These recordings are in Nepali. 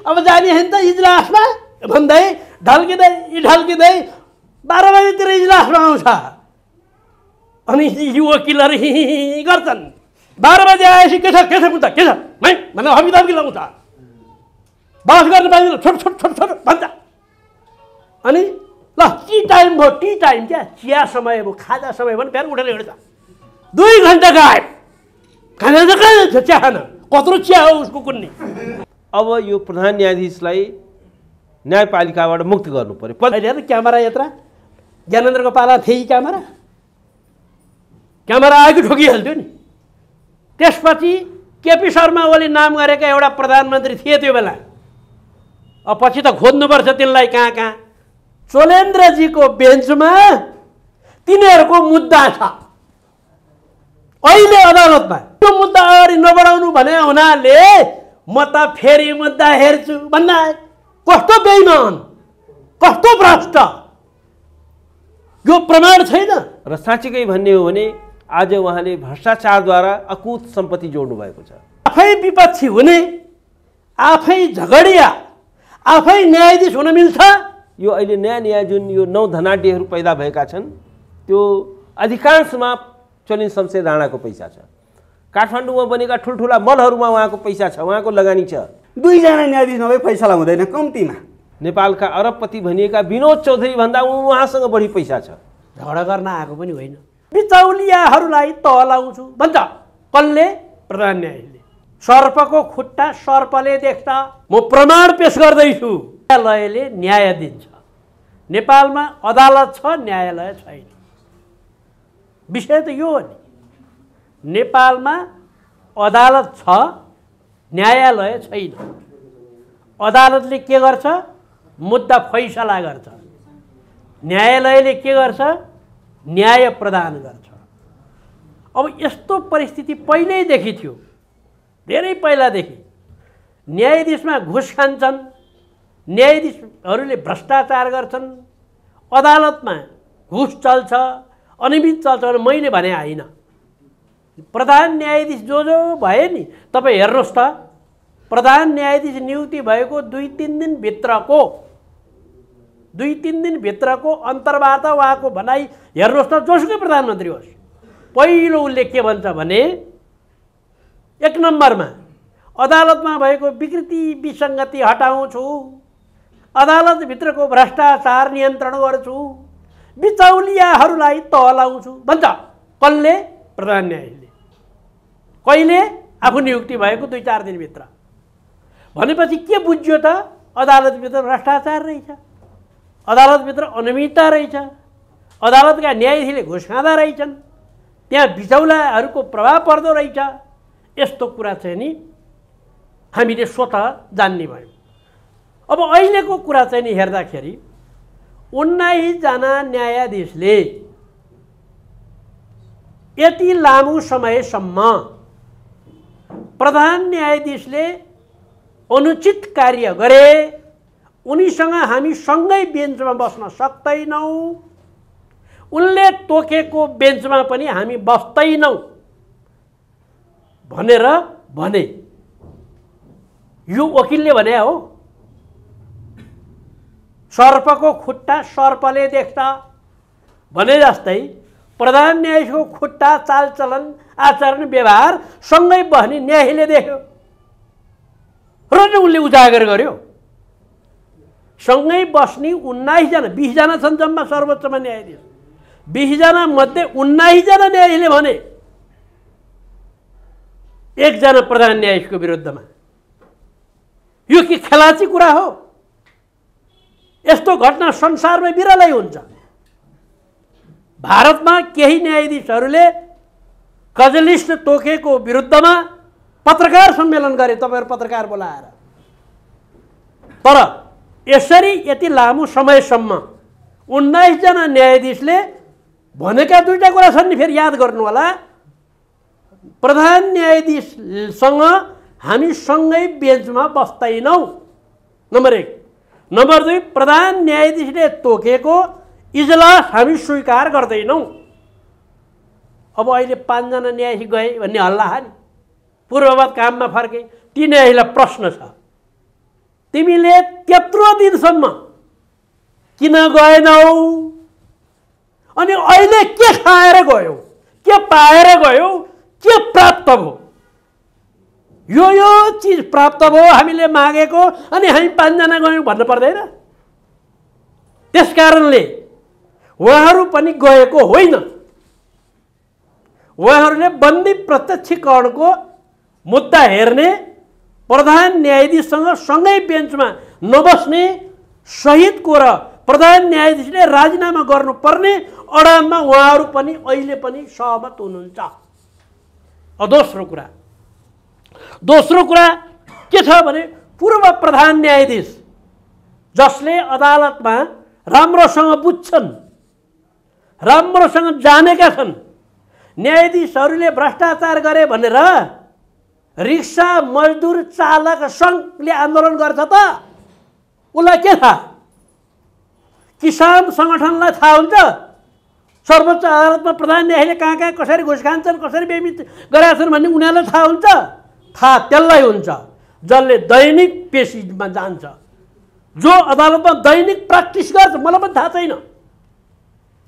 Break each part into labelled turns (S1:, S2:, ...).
S1: अब जाने हैं त इजलासमा भन्दै ढल्किँदै 12 बजेतिर इजलासमा आउँछ अनि यी वकिलहरू गर्छन् 12 बजे आएपछि के छ मुद्दा के छ भनेर हबिदाबी लाउँछ बहस गर्न पाइँदैन छोट भन्छ अनि ल टी टाइम भयो टी टाइम क्या चिया समय भयो खाजा समय भयो फेरि उठेर हिँड्छ 2 घन्टा गायब खाना त कहाँ छ चिया खान कत्रो चिया हो उसको कुन्नी
S2: अब यो प्रधान न्यायाधीशलाई न्यायपालिकाबाट मुक्त गर्नु पर्यो
S1: अहिले क्यामेरा यत्रा ज्ञानेन्द्रको पाला थिए क्यामेरा आएको ठोकिहाल्थ्यो नि त्यसपछि केपी शर्मा ओली नाम गरेका एउटा प्रधानमन्त्री थिए त्यो बेला अब पछि त खोज्नुपर्छ तिनलाई कहाँ चोलेन्द्रजीको बेन्चमा तिनीहरूको मुद्दा छ अहिले अदालतमा त्यो मुद्दा अगाडि नबढाउनु भने हुनाले म त फेरि मुद्दा हेर्छु भन्दा कस्तो बेइमान कस्तो भ्रष्ट यो प्रमाण छैन
S2: र साँच्चीकै भन्ने हो भने आज उहाँले भ्रष्टाचारद्वारा अकुत सम्पत्ति जोड्नु भएको छ
S1: आफै विपक्षी हुने आफै झगडिया आफै न्यायाधीश हुन मिल्छ
S2: यो अहिले नयाँ जुन यो 9 धनाढ्यहरू पैदा भएका छन् त्यो अधिकांशमा चलिन शमशेर राणाको पैसा छ काठमाडौँमा बनेका ठुल्ठुला मलहरूमा उहाँको पैसा छ उहाँको लगानी छ
S3: 2 जना न्यायाधीश नभए फैसला हुँदैन कम्तीमा
S2: नेपालका अरबपति भनिएका विनोद चौधरी भन्दा उहाँसँग बढी पैसा छ
S1: झगडा गर्न आएको पनि होइन बिचौलियाहरूलाई तलाउँछु भन्छ कसले प्रधान न्यायाधीशले सर्पको खुट्टा सर्पले देख्छ म प्रमाण पेश गर्दैछु न्यायालयले न्याय दिन्छ नेपालमा अदालत छ न्यायालय छैन विषय त यो हो नि नेपालमा अदालत छ न्यायालय छैन अदालतले के गर्छ मुद्दा फैसला गर्छ न्यायालयले के गर्छ न्याय प्रदान गर्छ अब यस्तो परिस्थिति पहिल्यैदेखि थियो धेरै पहिलादेखि न्यायाधीशमा घुस खान्छन् न्यायाधीशहरूले भ्रष्टाचार गर्छन् अदालतमा घुस चल्छ अनियमित चल्छ भने मैले भने होइन प्रधान न्यायाधीश जो भए नि तपाईँ हेर्नुहोस् त प्रधान न्यायाधीश नियुक्ति भएको 2-3 दिनभित्रको अन्तर्वार्ता उहाँको भनाइ हेर्नुहोस् त जोसुकै प्रधानमन्त्री होस् पहिलो उसले के भन्छ भने 1 नम्बरमा अदालतमा भएको विकृति विसङ्गति हटाउँछु अदालतभित्रको भ्रष्टाचार नियन्त्रण गर्छु बिचौलियाहरूलाई तलाउँछु भन्छ कसले प्रधान न्यायाधीशले कहिले आफू नियुक्ति भएको 2-4 दिनभित्र भनेपछि के बुझ्यो त अदालतभित्र भ्रष्टाचार रहेछ अदालतभित्र अनियमितता रहेछ अदालतका न्यायाधीशले घुस खाँदा रहेछन् त्यहाँ बिचौलियाहरूको प्रभाव पर्दो रहेछ यस्तो कुरा चाहिँ नि हामीले स्वतः जान्ने भयौँ अब अहिलेको कुरा चाहिँ नि हेर्दाखेरि 19 जना न्यायाधीशले यति लामो समयसम्म प्रधान न्यायाधीशले अनुचित कार्य गरे उनीसँग हामी सँगै बेन्चमा बस्न सक्दैनौँ उनले तोकेको बेन्चमा पनि हामी बस्दैनौँ भनेर भने यो वकिलले भने हो सर्पको खुट्टा सर्पले देख्छ भने जस्तै प्रधान न्यायाधीशको खुट्टा चालचलन आचरण व्यवहार सँगै बस्ने न्यायाधीशले देख्यो र उनले उजागर गर्यो सँगै बस्ने 19 जना 20 जना छन् जम्मा सर्वोच्चमा न्यायाधीश 20 जना मध्ये 19 जना न्यायाधीशले भने 1 जना प्रधान न्यायाधीशको विरुद्धमा यो के खेलाची कुरा हो यस्तो घटना संसारमै बिरलै हुन्छ भारतमा केही न्यायाधीशहरूले कजलिस्ट तोकेको विरुद्धमा पत्रकार सम्मेलन गरे तपाईहरु पत्रकार बोलाएर तर यसरी यति लामो समयसम्म 19 जना न्यायाधीशले भनेका दुईटा कुरा छन् नि फेरि याद गर्नु होला प्रधान न्यायाधीशसँग हामी सँगै बेन्चमा बस्दैनौँ नम्बर 1 नम्बर 2 प्रधान न्यायाधीशले तोकेको इजलास हामी स्वीकार गर्दैनौँ अब अहिले 5 जना न्यायाधीश गए भन्ने हल्ला नि पूर्ववत काममा फर्के ती न्यायाधीशलाई प्रश्न छ तिमीले त्यत्रो दिनसम्म किन गएनौ अनि अहिले के खाएर गयौ, के पाएर गयौ, के प्राप्त भयो, यो चीज प्राप्त भयो हामीले मागेको अनि हामी 5 जना गयौँ भन्नु पर्दैन। त्यसकारणले उहाँहरू पनि गएको होइन। उहाँहरूले बन्दी प्रत्यक्षीकरणको मुद्दा हेर्ने, प्रधान न्यायाधीशसँग सँगै बेन्चमा नबस्ने सहितको र प्रधान न्यायाधीशले राजीनामा गर्नुपर्ने अडानमा उहाँहरू पनि अहिले पनि सहमत हुनुहुन्छ। दोस्रो कुरा के छ भने पूर्व प्रधान न्यायाधीश जसले अदालतमा राम्रोसँग बुझ्छन्, राम्रोसँग जानेका छन्, न्यायाधीशहरूले भ्रष्टाचार गरे भनेर रिक्सा मजदुर चालक सङ्घले आन्दोलन गर्छ त उसलाई के थाहा? किसान सङ्गठनलाई थाहा हुन्छ सर्वोच्च अदालतमा प्रधान न्यायाधीशले कहाँ कहाँ कसरी घुस खान्छन्, कसरी बेमित गरेका छन् भन्ने उनीहरूलाई थाहा हुन्छ। थाहा त्यसलाई हुन्छ जसले दैनिक पेशीमा जान्छ, जो अदालतमा दैनिक प्र्याक्टिस गर्छ। मलाई पनि थाहा छैन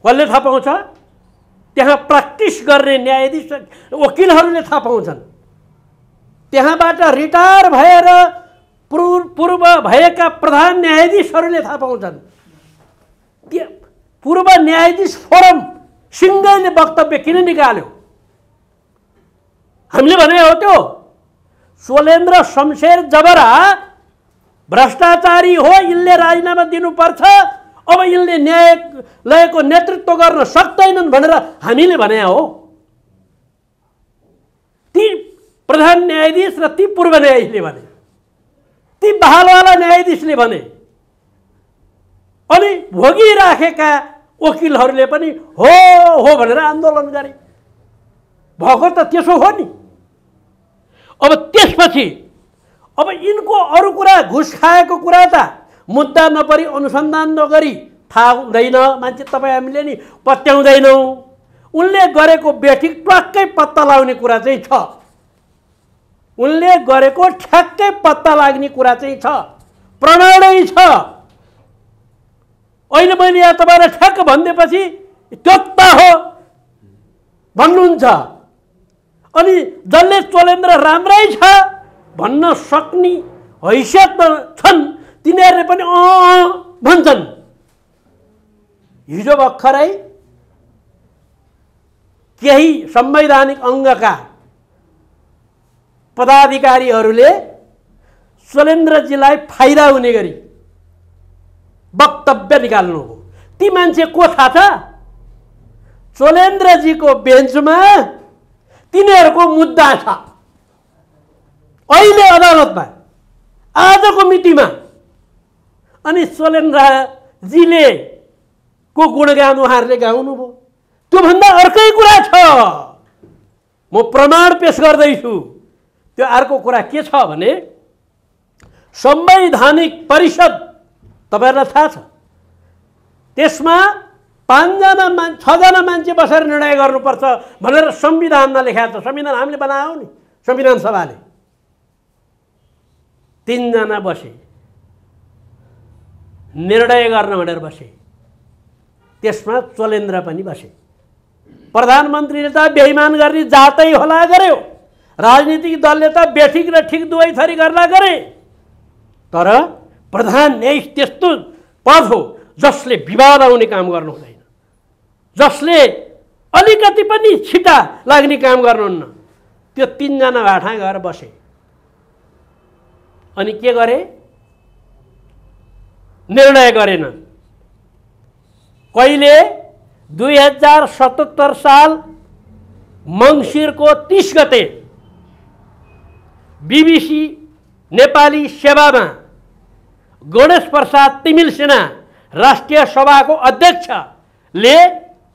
S1: कसले थाहा पाउँछ। त्यहाँ प्र्याक्टिस गर्ने न्यायाधीश वकिलहरूले थाहा पाउँछन्। त्यहाँबाट रिटायर भएर पूर्व भएका प्रधान न्यायाधीशहरूले थाहा पाउँछन्। पूर्व न्यायाधीश फोरम सिङ्गैले वक्तव्य किन निकाल्यो? हामीले भने हो त्यो सोलेन्द्र शमशेर जबरा भ्रष्टाचारी हो, यिनले राजीनामा दिनुपर्छ, अब यिनले न्यायालयको नेतृत्व गर्न सक्दैनन् भनेर हामीले भने हो। ती प्रधान न्यायाधीश र ती पूर्व न्यायाधीशले भने, ती बहालवाला न्यायाधीशले भने, अनि भोगिराखेका वकिलहरूले पनि हो भनेर आन्दोलन गरे। भएको त त्यसो हो नि। अब त्यसपछि अब यिनको अरू कुरा, घुस खाएको कुरा त मुद्दा नपरी अनुसन्धान नगरी थाहा हुँदैन, मान्छे तपाईँ हामीले नि पत्याउँदैनौँ। उनले गरेको बेठिक ट्वाक्कै पत्ता लगाउने कुरा चाहिँ छ। उनले गरेको ठ्याक्कै पत्ता लाग्ने कुरा चाहिँ छ, प्रमाणै छ। अहिले मैले यहाँ तपाईँलाई ठ्याक्क भनिदिएपछि त्यता हो भन्नुहुन्छ। अनि जसले चोलेन्द्र राम्रै छ भन्न सक्ने हैसियतमा छन् तिनीहरूले पनि भन्छन्। हिजो भर्खरै केही संवैधानिक अङ्गका पदाधिकारीहरूले चोलेन्द्रजीलाई फाइदा हुने गरी वक्तव्य निकाल्नु हो। ती मान्छे को थाहा छ? चोलेन्द्रजीको बेन्चमा तिनीहरूको मुद्दा छ अहिले अदालतमा आजको मितिमा। अनि चोलेन्द्रजीले को गुणगान उहाँहरूले गाउनु भयो। त्योभन्दा अर्कै कुरा छ, म प्रमाण पेश गर्दैछु। त्यो अर्को कुरा के छ भने संवैधानिक परिषद तपाईहरुलाई थाहा छ, त्यसमा 6 जना मान्छे बसेर निर्णय गर्नुपर्छ भनेर संविधानमा लेखेको छ। संविधान हामीले बनायौं नि, संविधान सभाले 3 जना बसे, निर्णय गर्न भनेर बसे। त्यसमा चोलेन्द्र पनि बसे। प्रधानमन्त्रीले त बेइमान गर्ने जातै होला गर्यो, राजनीतिक दलले त बेठिक र ठिक दुवै थरी गर्ला गरे। तर प्रधान न्यायाधीश त्यस्तो पद हो जसले विवाद आउने काम गर्नु हुँदैन, जसले अलिकति पनि छिटा लाग्ने काम गर्नुहुन्न। त्यो 3 जना भाठा गएर बसे। अनि के गरे? निर्णय गरेन। कहिले 2077 साल मङ्सिरको 30 गते बीबीसी नेपाली सेवामा गणेश प्रसाद तिमिल सेना राष्ट्रिय सभाको अध्यक्षले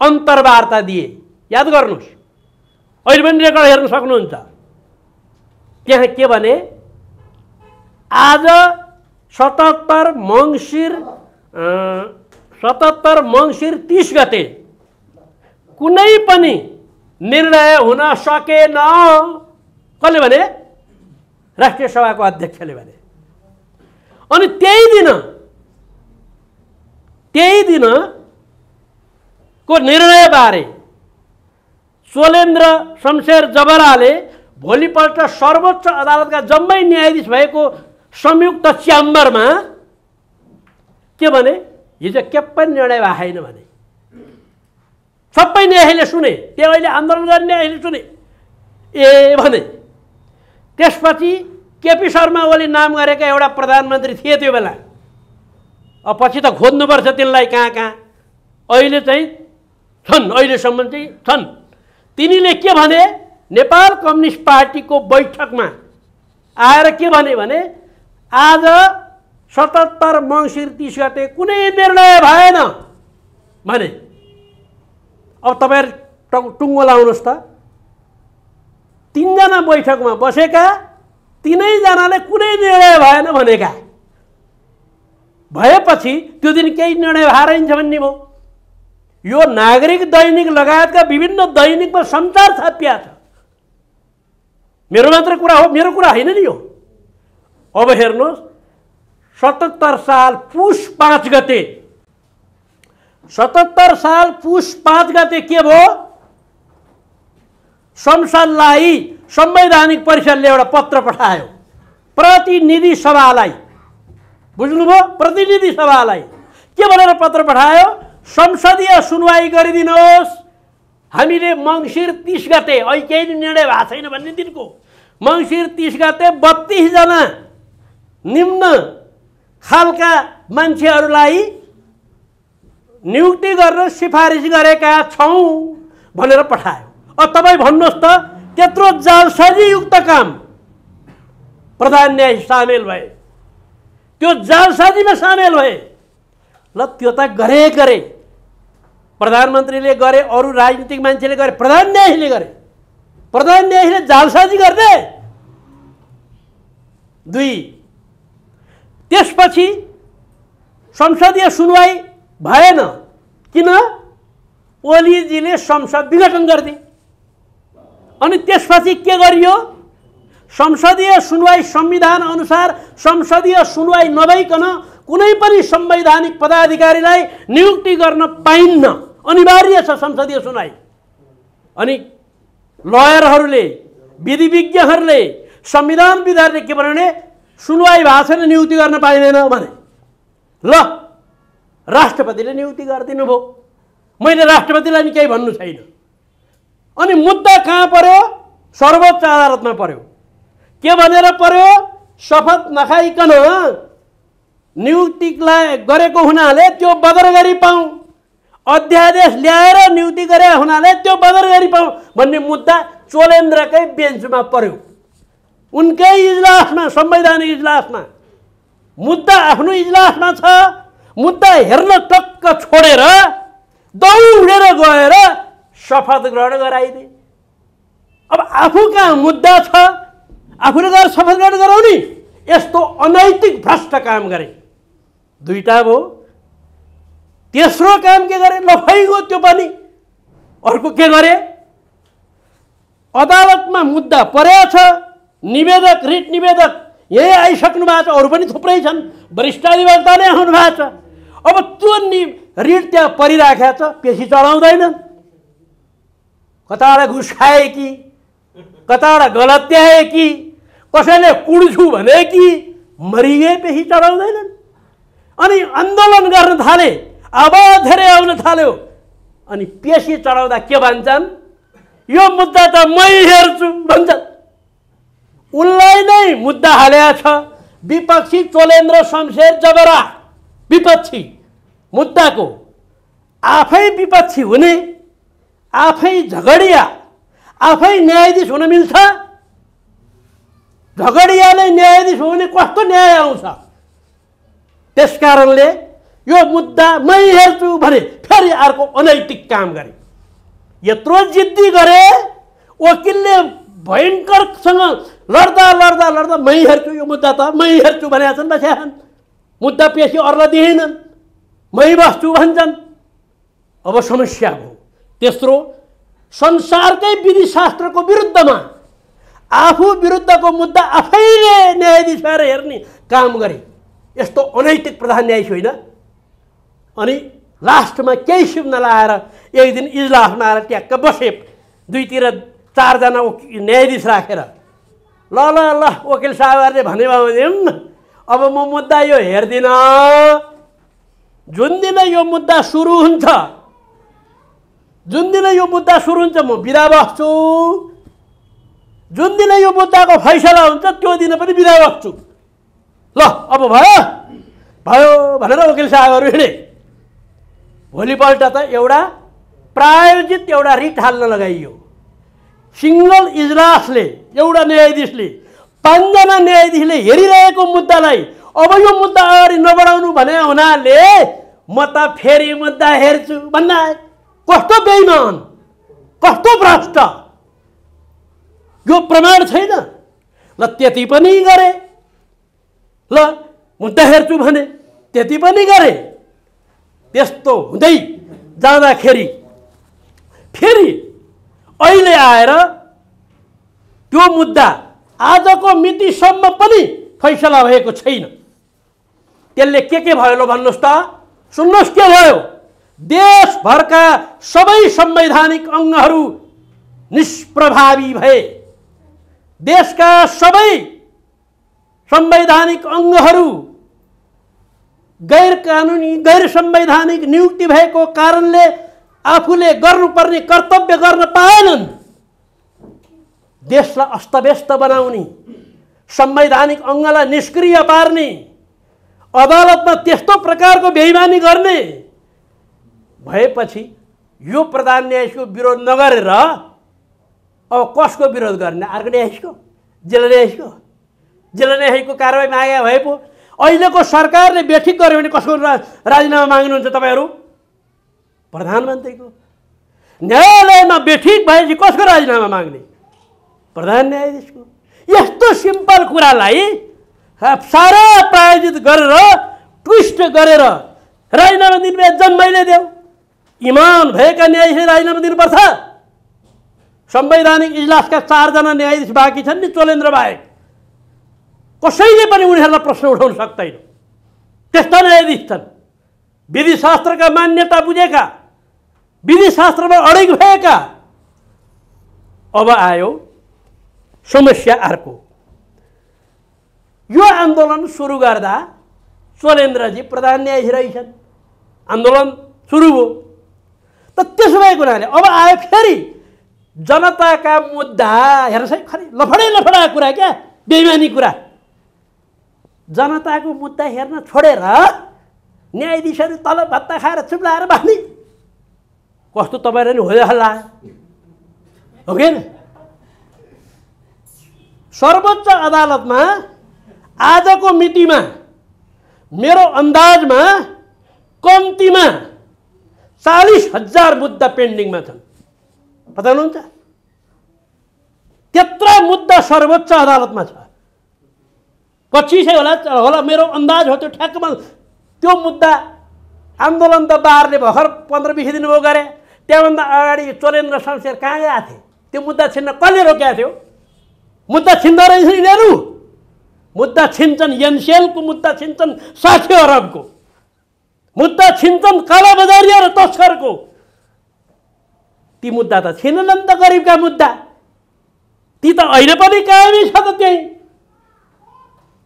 S1: अन्तर्वार्ता दिए। याद गर्नुस्, अहिले पनि रेकर्ड हेर्न सक्नुहुन्छ। त्यहाँ के भने, आज 77 मङ्सिर 30 गते कुनै पनि निर्णय हुन सकेन। कसले भने? राष्ट्रिय सभाको अध्यक्षले भने। अनि त्यही दिनको निर्णयबारे चोलेन्द्र शमशेर जबराले भोलिपल्ट सर्वोच्च अदालतका जम्मै न्यायाधीश भएको संयुक्त च्याम्बरमा के भने, हिजो के पनि निर्णय भएको छैन भने। सबै न्यायाधीशले सुने, त्यो अहिले आन्दोलन गर्ने न्यायाधीशले सुने ए भने। त्यसपछि केपी शर्मा ओली नाम गरेका एउटा प्रधानमन्त्री थिए त्यो बेला। अब पछि त खोज्नुपर्छ तिनलाई कहाँ कहाँ। अहिले चाहिँ छन्, अहिलेसम्म चाहिँ छन्। तिनीले के भने, नेपाल कम्युनिस्ट पार्टीको बैठकमा आएर के भने आज 77 मङ्सिर 30 गते कुनै निर्णय भएन भने। अब तपाईहरु टुङ्गो लाउनुहोस् त, 3 जना बैठकमा बसेका 3 जनाले कुनै निर्णय भएन भनेका भएपछि त्यो दिन केही निर्णय भएर भन्ने भयो। यो नागरिक दैनिक लगायतका विभिन्न दैनिकमा समाचार छापिया छ। मेरो मात्र कुरा हो, मेरो कुरा होइन नि यो। अब हेर्नुहोस्, 77 साल पुष 5 गते 77 साल पुष 5 गते के भयो, संसदलाई संवैधानिक परिषदले एउटा पत्र पठायो प्रतिनिधि सभालाई। बुझ्नुभयो? प्रतिनिधि सभालाई के भनेर पत्र पठायो, संसदीय सुनवाई गरिदिनुहोस्। हामीले मङ्सिर 30 गते, अहिले केही निर्णय भएको छैन भन्ने दिनको मङ्सिर 30 गते 32 जना निम्न खालका मान्छेहरूलाई नियुक्ति गर्न सिफारिस गरेका छौं भनेर पठायो। अब तपाईँ भन्नुहोस् त, त्यत्रो जालसाजीयुक्त काम प्रधान न्यायाधीश सामेल भए, त्यो जालसाजीमा सामेल भए। ल त्यो त गरे प्रधानमन्त्रीले गरे, अरू राजनीतिक मान्छेले गरे, प्रधान न्यायाधीशले गरे। प्रधान न्यायाधीशले जालसाजी गर्ने। 2 त्यसपछि संसदीय सुनवाई भएन। किन? ओलीजीले संसद विघटन गरिदिए। अनि त्यसपछि के गरियो, संसदीय सुनवाई संविधान अनुसार संसदीय सुनवाई नभइकन कुनै पनि संवैधानिक पदाधिकारीलाई नियुक्ति गर्न पाइन्न, अनिवार्य छ संसदीय सुनवाई। अनि लयरहरूले, विधि विज्ञहरूले, संविधान विधाहरूले के भने, सुनवाई भएको छैन, नियुक्ति गर्न पाइँदैन भने। ल राष्ट्रपतिले नियुक्ति गरिदिनु भयो। मैले राष्ट्रपतिलाई नि केही भन्नु छैन। अनि मुद्दा कहाँ पर्यो? सर्वोच्च अदालतमा पर्यो। के भनेर पर्यो? शपथ नखाइकन नियुक्तिलाई गरेको हुनाले त्यो बदर गरी पाऊँ, अध्यादेश ल्याएर नियुक्ति गरे हुनाले त्यो बदर गरी पाऊँ भन्ने मुद्दा चोलेन्द्रकै बेन्चमा पर्यो। उनकै इजलासमा, संवैधानिक इजलासमा। मुद्दा आफ्नो इजलासमा छ, मुद्दा हेर्न टक्क छोडेर दौडेर गएर शपथ ग्रहण गराइदिए। अब आफू कहाँ मुद्दा छ, आफूले गएर शपथ ग्रहण गराउने, यस्तो अनैतिक भ्रष्ट काम गरे। 2टा भयो। तेस्रो काम के गरे? लफाइगयो त्यो पनि। अर्को के गरे? अदालतमा मुद्दा परेको छ, निवेदक, रिट निवेदक यही आइसक्नु भएको छ, अरू पनि थुप्रै छन्, वरिष्ठ अधिवक्ता नै आउनु भएको छ। अब त्यो रिट त्यहाँ परिराखेको छ, पेशी चढाउँदैनन्। कताबाट घुस खाए कि, कताबाट गलत्याए कि, कसैले कुड्छु भने कि मरिए, पेशी चढाउँदैनन्। अनि आन्दोलन गर्न थाले, आवाज धेरै आउन थाल्यो। अनि पेशी चढाउँदा के भन्छन्? यो मुद्दा त मै हेर्छु भन्छन्। उनलाई नै मुद्दा हालेको छ विपक्षी चोलेन्द्र शमशेर जबरा। विपक्षी मुद्दाको आफै विपक्षी हुने, आफै झगडिया, आफै न्यायाधीश हुन मिल्छ? झगडियाले न्यायाधीश हुने कस्तो न्याय आउँछ? त्यसकारणले यो मुद्दा मै हेर्छु भने फेरि अर्को अनैतिक काम गरे। यत्रो जिद्दी गरे, वकिलले भयङ्करसँग लड्दा लड्दा लड्दा मै हेर्छु, यो मुद्दा त मै हेर्छु भनेका छन्, बसेका छन्। मुद्दा पेशी अरूलाई दिएनन्, मै बस्छु भन्छन्। अब समस्या भयो। तेस्रो, संसारकै विधिशास्त्रको विरुद्धमा आफू विरुद्धको मुद्दा आफैले न्यायाधीश भएर हेर्ने काम गरे। यस्तो अनैतिक प्रधान न्यायाधीश होइन। अनि लास्टमा केही सिप नलाएर एक दिन इजलासमा आएर ट्याक्क बसे, दुईतिर 4 जना न्यायाधीश राखेर ल ल ल वकिल साहबहरूले भने अब म मुद्दा यो हेर्दिनँ, जुन दिन यो मुद्दा सुरु हुन्छ म बिदा बस्छु, जुन दिन यो मुद्दाको फैसला हुन्छ त्यो दिन पनि बिदा बस्छु। ल अब भयो भनेर वकिल साहबहरू हिँडे। भोलिपल्ट त एउटा प्रायोजित एउटा रिट हाल्न लगाइयो। सिंगल इजलासले एउटा न्यायाधीशले 5 जना न्यायाधीशले हेरिरहेको मुद्दालाई अब यो मुद्दा अगाडि नबढाउनु भने हुनाले म त फेरि मुद्दा हेर्छु भन्दा कस्तो बेइमान, कस्तो भ्रष्ट, यो प्रमाण छैन। ल त्यति पनि गरे, ल मुद्दा हेर्छु भने त्यति पनि गरे। त्यस्तो हुँदै जाँदाखेरि फेरि अहिले आएर त्यो मुद्दा आजको मितिसम्म पनि फैसला भएको छैन। त्यसले के भयो ल भन्नुहोस् त, सुन्नुहोस् के भयो। देशभरका सबै संवैधानिक अङ्गहरू निष्प्रभावी भए, देशका सबै संवैधानिक अङ्गहरू गैर कानुनी गैर संवैधानिक नियुक्ति भएको कारणले आफूले गर्नुपर्ने कर्तव्य गर्न पाएनन्। देशलाई अस्तव्यस्त बनाउने, संवैधानिक अङ्गलाई निष्क्रिय पार्ने, अदालतमा त्यस्तो प्रकारको बेइमानी गर्ने भएपछि यो प्रधान न्यायाधीशको विरोध नगरेर अब कसको विरोध गर्ने? अर्को न्यायाधीशको, जिल्ला न्यायाधीशको। जिल्ला न्यायाधीशको कारवाही मागे भए पो अहिलेको सरकारले बेठिक गर्यो भने कसको राजीनामा माग्नुहुन्छ तपाईँहरू? प्रधानमन्त्रीको। न्यायालयमा बेठिक भएपछि कसको राजीनामा माग्ने? प्रधान न्यायाधीशको। यस्तो सिम्पल कुरालाई सारा प्रायोजित गरेर ट्विस्ट गरेर राजीनामा दिने जन्मैले देऊ। इमान भएका न्यायाधीशले राजीनामा दिनुपर्छ। संवैधानिक इजलासका 4 जना न्यायाधीश बाँकी छन् नि, चोलेन्द्र बाहेक। कसैले पनि उनीहरूलाई प्रश्न उठाउन सक्दैन। त्यस्ता न्यायाधीश छन्, विधिशास्त्रका मान्यता बुझेका, विधिशास्त्रमा अडिग भएका। अब आयो समस्या अर्को। यो आन्दोलन सुरु गर्दा चोलेन्द्रजी प्रधान न्यायाधीश रहेछन्, आन्दोलन सुरु भयो। त त्यसो भएको हुनाले अब आयो फेरि जनताका मुद्दा हेर्नुहोस् है, खरै लफडा कुरा, क्या बेइमानी कुरा। जनताको मुद्दा हेर्न छोडेर न्यायाधीशहरू तलब भत्ता खाएर चुप लाएर बस्ने कस्तो तपाईँले नि हो हल्ला हो कि? सर्वोच्च अदालतमा आजको मितिमा मेरो अन्दाजमा कम्तीमा 40,000 मुद्दा पेन्डिङमा छन्। पत्ता हुनुहुन्छ? त्यत्रा मुद्दा सर्वोच्च अदालतमा छ। 25 होला मेरो अन्दाज हो। त्यो ठ्याक्कमा त्यो मुद्दा आन्दोलन त बारले भर्खर 15-20 दिन भयो गरे। त्यहाँभन्दा अगाडि चोलेन्द्र शमशेर कहाँ गएका थिए? त्यो मुद्दा छिन्न कसले रोकेको थियो? मुद्दा छिन्दा रहेछ यिनीहरू। मुद्दा छिन्छन् एनसेलको, मुद्दा छिन्छन् 60 अरबको, मुद्दा छिन्छन् कालाबजारिया र तस्करको। ती मुद्दा त छिनन् त गरिबका मुद्दा। ती त अहिले पनि कायमै छ त त्यही।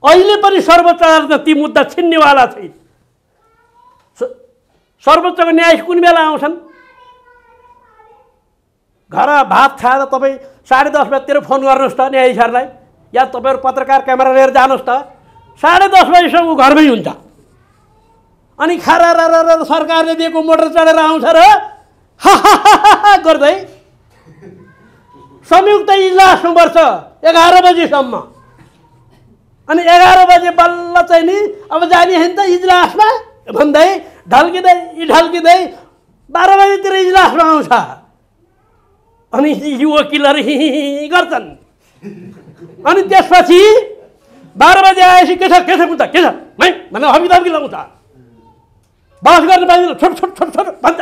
S1: अहिले पनि सर्वोच्च अदालतमा ती मुद्दा छिन्नेवाला छैन। सर्वोच्चको न्यायाधीश कुन बेला आउँछन्? घर भात खाएर तपाईँ 10:30 बजीतिर फोन गर्नुहोस् त न्यायाधीशहरूलाई, या तपाईँहरू पत्रकार क्यामेरा लिएर जानुहोस् त। 10:30 बजीसम्म ऊ घरमै हुन्छ। अनि खारा सरकारले दिएको मोटर चढेर आउँछ र गर्दै संयुक्त इजलासमा बस्छ 11 बजीसम्म। अनि 11 बजे बल्ल चाहिँ नि अब जाने होइन त इजलासमा भन्दै ढल्किँदै 12 बजीतिर इजलासमा आउँछ। अनि यो वकिलहरू गर्छन्। अनि त्यसपछि 12 बजे आएपछि के छ मुद्दा के छ भनेर हम्की लगाउँछ। बहस गर्न पाइँदैन, छोट भन्छ।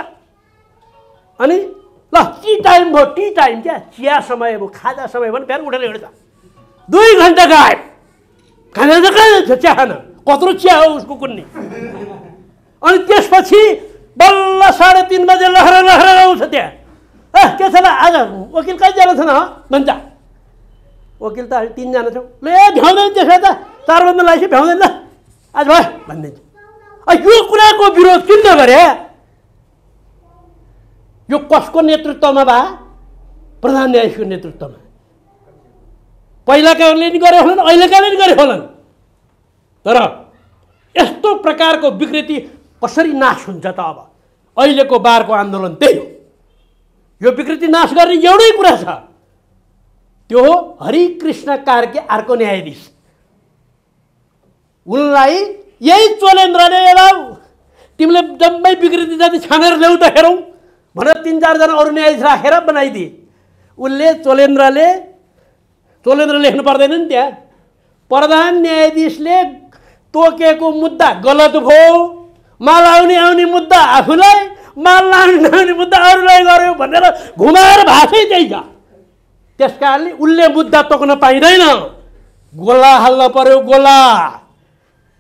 S1: अनि ल टी टाइम भयो, टी टाइम क्या चिया समय भयो, खाजा समय भयो भने बिहान उठेर हिँड्छ। 2 घन्टा गायब। खाना त कहाँ छ? चिया खान कत्रो चिया हो उसको कुन्नी। अनि त्यसपछि बल्ल 3:30 बजे लहरा आउँछ त्यहाँ। के छ ल आज वकिल कहीँ जानु छैन भन्छ। वकिल त हामी 3 जना छौँ। ल भ्याउँदैन त्यसो त 4 बन्द लगाएपछि भ्याउँदैन ल आज भयो भनिदिन्छ। यो कुराको विरोध किन गरे? यो कसको नेतृत्वमा बा? प्रधान न्यायाधीशको नेतृत्वमा। पहिलाकाले नि गरे होलान्, अहिलेकाले नि गरे होलान्। तर यस्तो प्रकारको विकृति कसरी नाश हुन्छ त? अब अहिलेको बारको आन्दोलन त्यही हो। यो विकृति नाश गर्ने एउटै कुरा छ, त्यो हो हरिकृष्ण कार्के अर्को न्यायाधीश। उनलाई यही चोलेन्द्रले एलाउ तिमीले जम्मै विकृति जति छानेर ल्याउ त हेरौँ भनेर 3-4 जना अरू न्यायाधीश राखेर बनाइदिए। उनले चोलेन्द्र लेख्नु पर्दैन नि त्यहाँ। प्रधान न्यायाधीशले तोकेको मुद्दा गलत भयो, माल आउने मुद्दा आफूलाई, माल नआउने मुद्दा अरूलाई गर्यो भनेर घुमाएर भाषै त्यही छ। त्यस कारणले उनले मुद्दा तोक्न पाइँदैन, गोला हाल्न पर्यो। गोला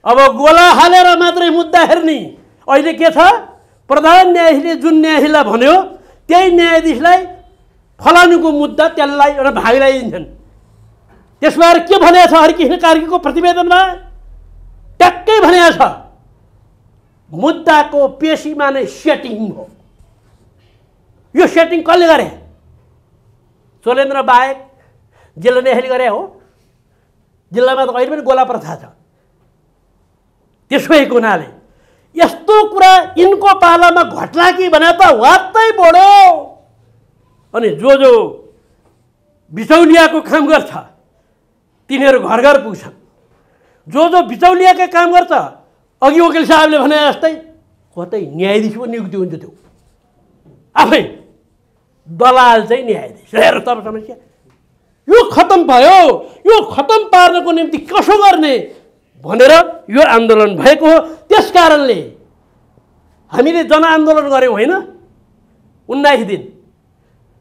S1: अब गोला हालेर मात्रै मुद्दा हेर्ने। अहिले के छ, प्रधान न्यायाधीशले जुन न्यायाधीशलाई भन्यो त्यही न्यायाधीशलाई फलानुको मुद्दा त्यसलाई एउटा भाग लगाइदिन्छन्। त्यसमा के भनेको छ हरिकृष्ण कार्कीको प्रतिवेदनमा? ट्याक्कै भनेको छ मुद्दाको पेशीमा नै सेटिङ हो। यो सेटिङ कसले गरे? चोलेन्द्र बाहेक जिल्ला न्यायाधीशले गरे हो। जिल्लामा त कहिले पनि गोला प्रथा छ। त्यसो भएको हुनाले यस्तो कुरा यिनको पालामा घट्ला कि भने त वात्तै बढो। अनि जो बिचौलियाको काम गर्छ तिनीहरू घर घर पुग्छन्। जो बिचौलियाको काम गर्छ, अघि वकिल साहबले भने जस्तै कतै न्यायाधीश पो नियुक्ति हुन्छ। त्यो आफै दलाल चाहिँ न्यायाधीश। हेर तब समस्या यो खत्तम भयो। यो खत्तम पार्नको निम्ति कसो गर्ने भनेर यो आन्दोलन भएको हो। त्यस कारणले हामीले जनआन्दोलन गऱ्यौँ होइन, 19 दिन।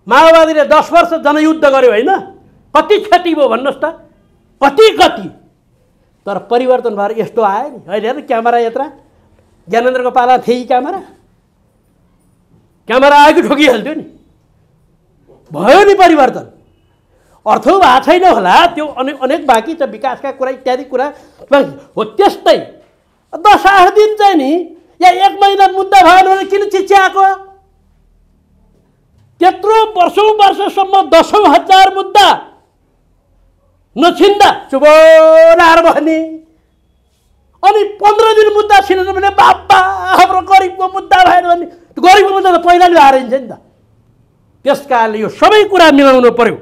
S1: माओवादीले 10 वर्ष जनयुद्ध गर्यो होइन। कति क्षति भयो भन्नुहोस् त, कति। तर परिवर्तन भएर यस्तो आयो नि। अहिले हेर्नु क्यामेरा यात्रा, ज्ञानेन्द्रको पाला थिए क्यामेरा आयो कि ठोकिहाल्थ्यो नि। भयो नि परिवर्तन। अर्थ भएको छैन होला, त्यो अनेक बाँकी छ विकासका कुरा इत्यादि कुरा हो। त्यस्तै 10-8 दिन चाहिँ नि या 1 महिना मुद्दा भएन भने किन चिच्याएको? त्यत्रो वर्षौँसम्म 10,000 मुद्दा नछिन्दा चुबोलाएर भने अनि 15 दिन मुद्दा छिनेन भने बाबा हाम्रो गरिबको मुद्दा भएन भने गरिबको मुद्दा त पहिला हारिन्छ नि त। त्यस कारणले यो सबै कुरा मिलाउनु पर्यो।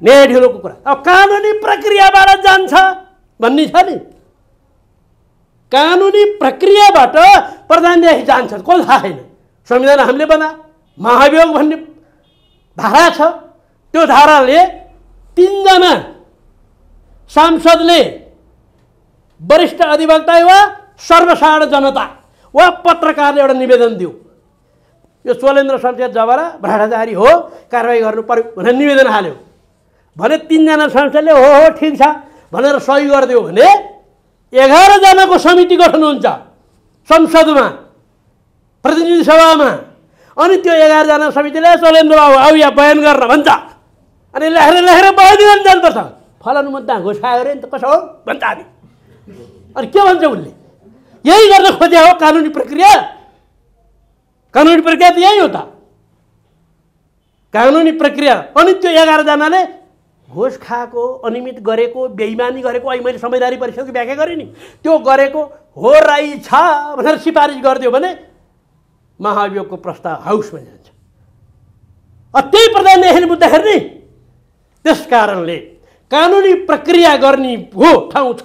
S1: न्यायाधीशको कुरा अब कानुनी प्रक्रियाबाट जान्छ भन्ने छ नि। कानुनी प्रक्रियाबाट प्रधान न्यायाधीश जान्छ कसलाई थाहा छैन। संविधान हामीले बना महाभियोग भन्ने धारा छ। त्यो धाराले 3 जना सांसदले वरिष्ठ अधिवक्ता वा सर्वसाधारण जनता वा पत्रकारले एउटा निवेदन दियो। यो चोलेन्द्र शमशेर जबरा भ्रष्टाचारी हो, कारवाही गर्नु पर्यो भनेर निवेदन हाल्यो भने 3 जना सांसदले हो ठिक छ भनेर सही गरिदियो भने 11 जनाको समिति गठन हुन्छ संसदमा, प्रतिनिधि सभामा। अनि त्यो 11 जना समितिले चोलेन्द्र बाबु आऊ यहाँ बयान गर्न भन्छ। अनि लेखेर बयान गर्न जानुपर्छ। फलानु मुद्दा घोषणा गरे नि त कसो हो भन्छ। अनि के भन्छ उसले? यही गर्न खोजे हो कानुनी प्रक्रिया। कानुनी प्रक्रिया त यही हो त, कानुनी प्रक्रिया। अनि त्यो 11 जनाले घोष खाएको, अनियमित गरेको, बेइमानी गरेको, अहिले मैले समझदारी परिषदको व्याख्या गरेँ नि, त्यो गरेको हो रहेछ भनेर सिफारिस गरिदियो भने महाभियोगको प्रस्ताव हाउसमा जान्छ। त्यही प्रधान न्यायाधीशले मुद्दा हेर्ने। त्यस कारणले कानुनी प्रक्रिया गर्ने हो ठाउँ छ,